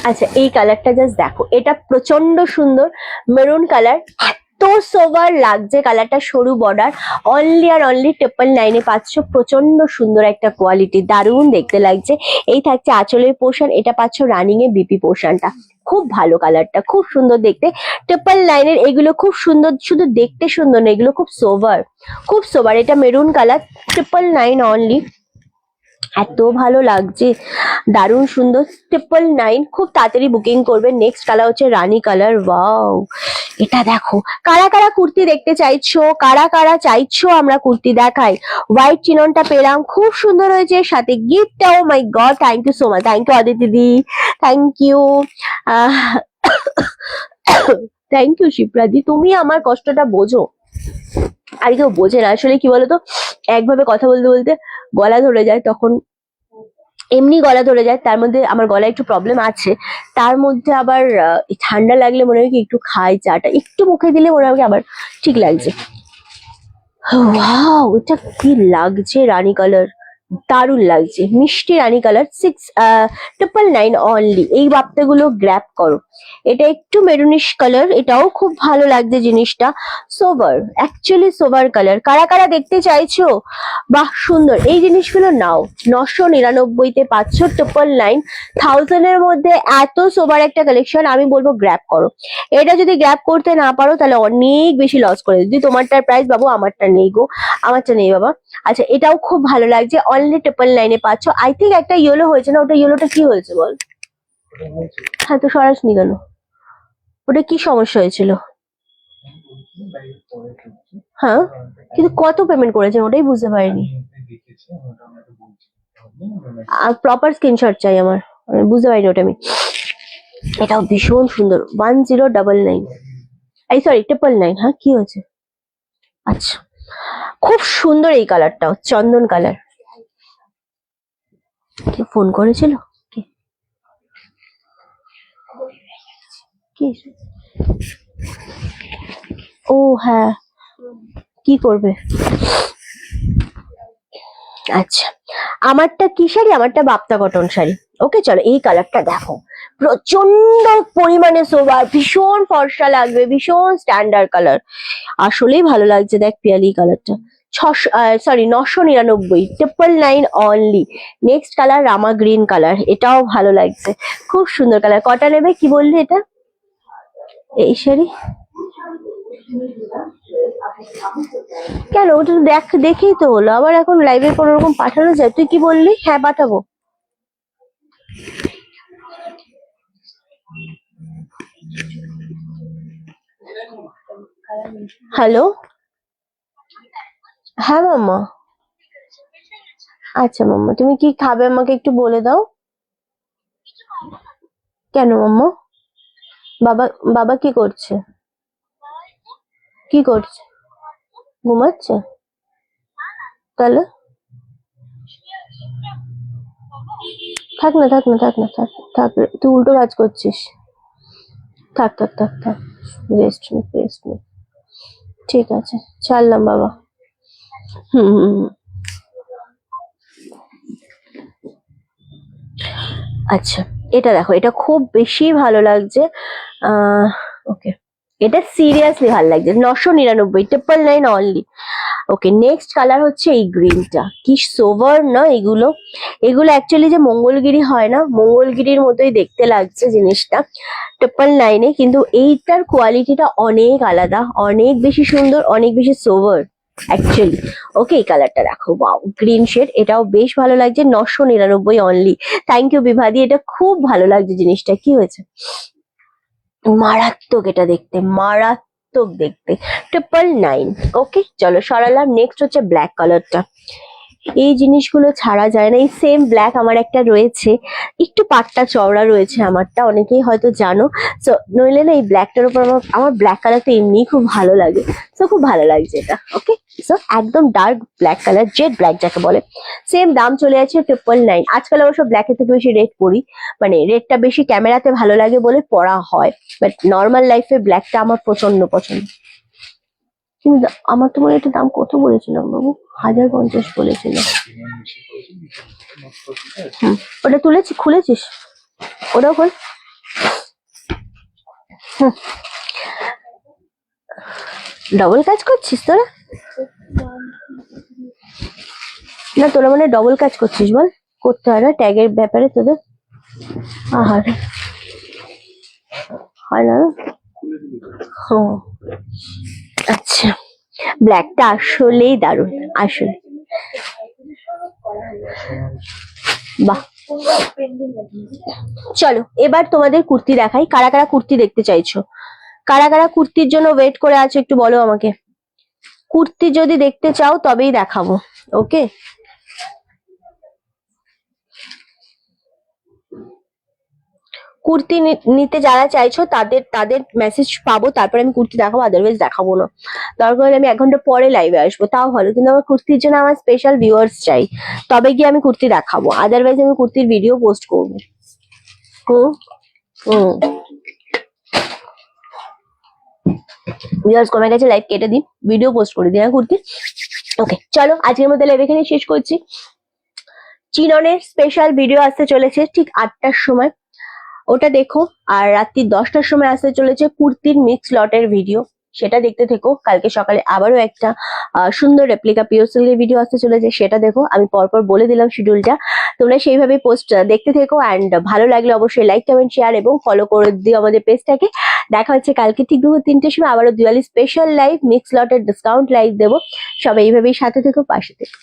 [SPEAKER 1] আচ্ছা, এই কালারটা জাস্ট দেখো, এটা প্রচন্ড সুন্দর মেরুন কালার, এত সোবার লাগছে কালারটা, সরু বর্ডার, অনলি আর অনলি 999 পাচ্ছ। প্রচন্ড সুন্দর একটা কোয়ালিটি, দারুণ দেখতে লাগছে। এই থাকছে আঁচলের পোর্শন, এটা পাচ্ছ রানিং এ বিপি পোর্শনটা, খুব ভালো কালারটা, খুব সুন্দর দেখতে। 999 এগুলো খুব সুন্দর, শুধু দেখতে সুন্দর না, এগুলো খুব সোবার, খুব সোবার। এটা মেরুন কালার, 999 অনলি, এত ভালো লাগছে, দারুণ সুন্দর, 999। খুব তাড়াতাড়ি বুকিং করবে। নেক্সট কালার হচ্ছে রানী কালার, ওয়াও। এটা দেখো, কারা কারা কুর্তি দেখতে চাইছো, কারা কারা চাইছো আমরা কুর্তি দেখাই। হোয়াইট চিননটা পেলাম, খুব সুন্দর হয়েছে, সাথে গিফটটা, oh my god, thank you so much, thank you Aditi di, thank you, thank you Shipradi, তুমি আমার কষ্টটা বোঝো, আর কেউ বোঝে না আসলে। কি বলতো, একভাবে কথা বলতে বলতে গলা ধরে যায়, তখন এমনি গলা ধরে যায়, তার মধ্যে আমার গলায় একটু প্রবলেম আছে, তার মধ্যে আবার ঠান্ডা লাগলে মনে হয় কি একটু খাই চাটা, একটু মুখে দিলে মনে হয় আবার ঠিক লাগছে। ওয়াও, এটা কি লাগছে, রানী কালার, দারুণ লাগছে, মিষ্টি রানী কালার, 999 অনলি। এই বাপ্তাগুলো গ্র্যাব করো। এটা একটু মেরুনিশ কালার, এটাও খুব ভালো লাগছে জিনিসটা, সোবার, অ্যাকচুয়ালি সোবার কালার। কারা কারা দেখতে চাইছো, বাহ সুন্দর, এই জিনিসগুলো নাও। 999 পাচ্ছ, 999 এর মধ্যে এত সোবার একটা কালেকশন, আমি বলবো গ্র্যাব করো। এটা যদি গ্র্যাব করতে না পারো তাহলে অনেক বেশি লস করে দিই। তোমারটার প্রাইস বাবু, আমারটা নেই গো, আমারটা নেই বাবা। আচ্ছা, এটাও খুব ভালো লাগছে, অনলি 999 পাচ্ছ। আই থিঙ্ক একটা ইয়েলো হয়েছে না, ওটা ইয়েলোটা কি হয়েছে বল? হ্যাঁ, তো সরাসনি কেন? ওটা কি সমস্যা হয়েছিল? হ্যাঁ, কিন্তু কত পেমেন্ট করেছেন ওটাই বুঝতে পারিনি। আর প্রপার স্ক্রিনশট চাই আমার, আমি বুঝতে পারিনি ওটা আমি। এটাও ভীষণ সুন্দর, 1099, এই সরি 999। হ্যাঁ, কি হয়েছে? আচ্ছা, খুব সুন্দর এই কালারটাও, চন্দন কালার। কে ফোন করেছিল? কে? ও হ্যাঁ, কি করবে? আচ্ছা, আমারটা কি শাড়ি? আমারটা বাপ্তা কটন শাড়ি, ওকে। চলো, এই কালারটা দেখো, প্রচন্ড পরিমাণে সোবার, ভীষণ ফর্সা লাগবে, ভীষণ স্ট্যান্ডার্ড কালার, আসলেই ভালো লাগছে। দেখ পিয়ালি কালারটা, 999, 999 অনলি। নেক্সট কালার রামা গ্রিন কালার, এটাও ভালো লাগছে, খুব সুন্দর কালার। কটা নেবে কি বললি এটা? এই শাড়ি কেন, ওটা তো দেখেই তো হলো, আবার এখন লাইভে কোনো রকম পাঠানো যায়? তুই কি বললি? হ্যাঁ পাঠাবো। হ্যালো, হ্যাঁ মাম্মা। আচ্ছা মাম্মা, তুমি কি খাবে আমাকে একটু বলে দাও। কেন মাম্মা? বাবা, বাবা কি করছে? কি করছে? ঘুমাচ্ছে? তাহলে থাক না, থাক না, থাক না, থাক থাক, তুই উল্টো কাজ করছিস। থাক থাক থাক থাক, রেস্ট নে, রেস্ট নে। ঠিক আছে, ছাড়লাম বাবা। হুম হুম হুম। আচ্ছা, এটা দেখো, এটা খুব বেশি ভালো লাগছে। ওকে, এটা সিরিয়াসলি ভালো লাগছে। 999, 999 অনলি। ওকে, নেক্সট কালার হচ্ছে এই গ্রিনটা। কি সোভার না এগুলো! এগুলো অ্যাকচুয়ালি যে মঙ্গলগিরি হয় না, মঙ্গলগিরির মতোই দেখতে লাগছে জিনিসটা 999-এ, কিন্তু এইটার কোয়ালিটিটা অনেক আলাদা, অনেক বেশি সুন্দর, অনেক বেশি সোভার অ্যাকচুয়ালি। ওকে, এই কালারটা দেখো, ওয়াও, গ্রিন শেড, এটাও বেশ ভালো লাগছে। 999 অনলি। থ্যাংক ইউ বিভাদি, এটা খুব ভালো লাগছে জিনিসটা। কি হয়েছে? মারাত্মক এটা দেখতে, মারাত্মক দেখতে। 999। ওকে, চলো সরালাম। নেক্সট হচ্ছে ব্ল্যাক কালারটা। এই জিনিসগুলো ছাড়া যায় না। এই সেম ব্ল্যাক আমার একটা রয়েছে, একটু পাটটা চওড়া রয়েছে আমারটা, অনেকেই হয়তো জানো। সো নইলে না, এই ব্ল্যাকটার উপর আমার ব্ল্যাক কালারটা এমনি খুব ভালো লাগে। সো খুব ভালো লাগছে এটা। ওকে, সো একদম dark black colour, jet black যাকে বলে। সেম দাম চলে আছে 999। আজকাল অবশ্য ব্ল্যাকের থেকে বেশি রেড পরি, মানে রেডটা বেশি ক্যামেরাতে ভালো লাগে বলে পরা হয়, বাট নর্মাল লাইফে ব্ল্যাকটা আমার প্রচন্ড পছন্দ। কিন্তু আমার তো মনে হয় এটার দাম কত বলেছিলাম বাবু? 1050 বলেছিলাম। ওটা তুলেছি, খুলেছিস? ওটাও খোল। ডবল কাজ করছিস তোরা? না, তোরা মানে ডবল কাজ করছিস বল। করতে হয় না ট্যাগের ব্যাপারে তোদের? আহার, হয় না? ও আচ্ছা, ব্ল্যাকটা আসলেই দারুণ, আসলে। বাহ, চলো এবার তোমাদের কুর্তি দেখাই। কারা কারা কুর্তি দেখতে চাইছো? কারা কারা কুর্তির জন্য ওয়েট করে আছো একটু বলো আমাকে। কুর্তি যদি দেখতে চাও তবেই দেখাবো। ওকে, কুর্তি নিতে যারা চাইছো তাদের তাদের মেসেজ পাবো, তারপরে আমি কুর্তি দেখাবো, আদারওয়াইজ দেখাবো না। দরকার হলে আমি 1 ঘন্টা পরে লাইভে আসবো, তাও ভালো, কিন্তু আমার কুর্তির জন্য আমার স্পেশাল ভিউয়ার্স চাই, তবে গিয়ে আমি কুর্তি দেখাবো, আদারওয়াইজ আমি কুর্তির ভিডিও পোস্ট করবো। হুম হুম। ভিউয়ার্স কমে গেছে, লাইভ কেটে দিন, ভিডিও পোস্ট করে দিন কুর্তি। ওকে, চলো আজকের মধ্যে লাইভ এখানে শেষ করছি। চিননের স্পেশাল ভিডিও আসতে চলেছে ঠিক 8টার সময়, ওটা দেখো। আর রাত্রি 10টার সময় আসতে চলেছে কুর্তির মিক্স লটের ভিডিও, সেটা দেখতে থেকো। কালকে সকালে আবারও একটা সুন্দর রেপ্লিকা পিওর সিল্কের ভিডিও আসতে চলেছে, সেটা দেখো। আমি পরপর বলে দিলাম শিডিউলটা, তোমরা সেইভাবে পোস্ট দেখতে থেকো। অ্যান্ড ভালো লাগলে অবশ্যই লাইক, কমেন্ট, শেয়ার এবং ফলো করে দিও আমাদের পেজটাকে। দেখা হচ্ছে কালকে ঠিক দুপুর 3টের সময় আবারও দিওয়ালি স্পেশাল লাইভ মিক্স লটের ডিসকাউন্ট লাইভ দেবো। সবাই এইভাবেই সাথে থেকো, পাশে থেকো।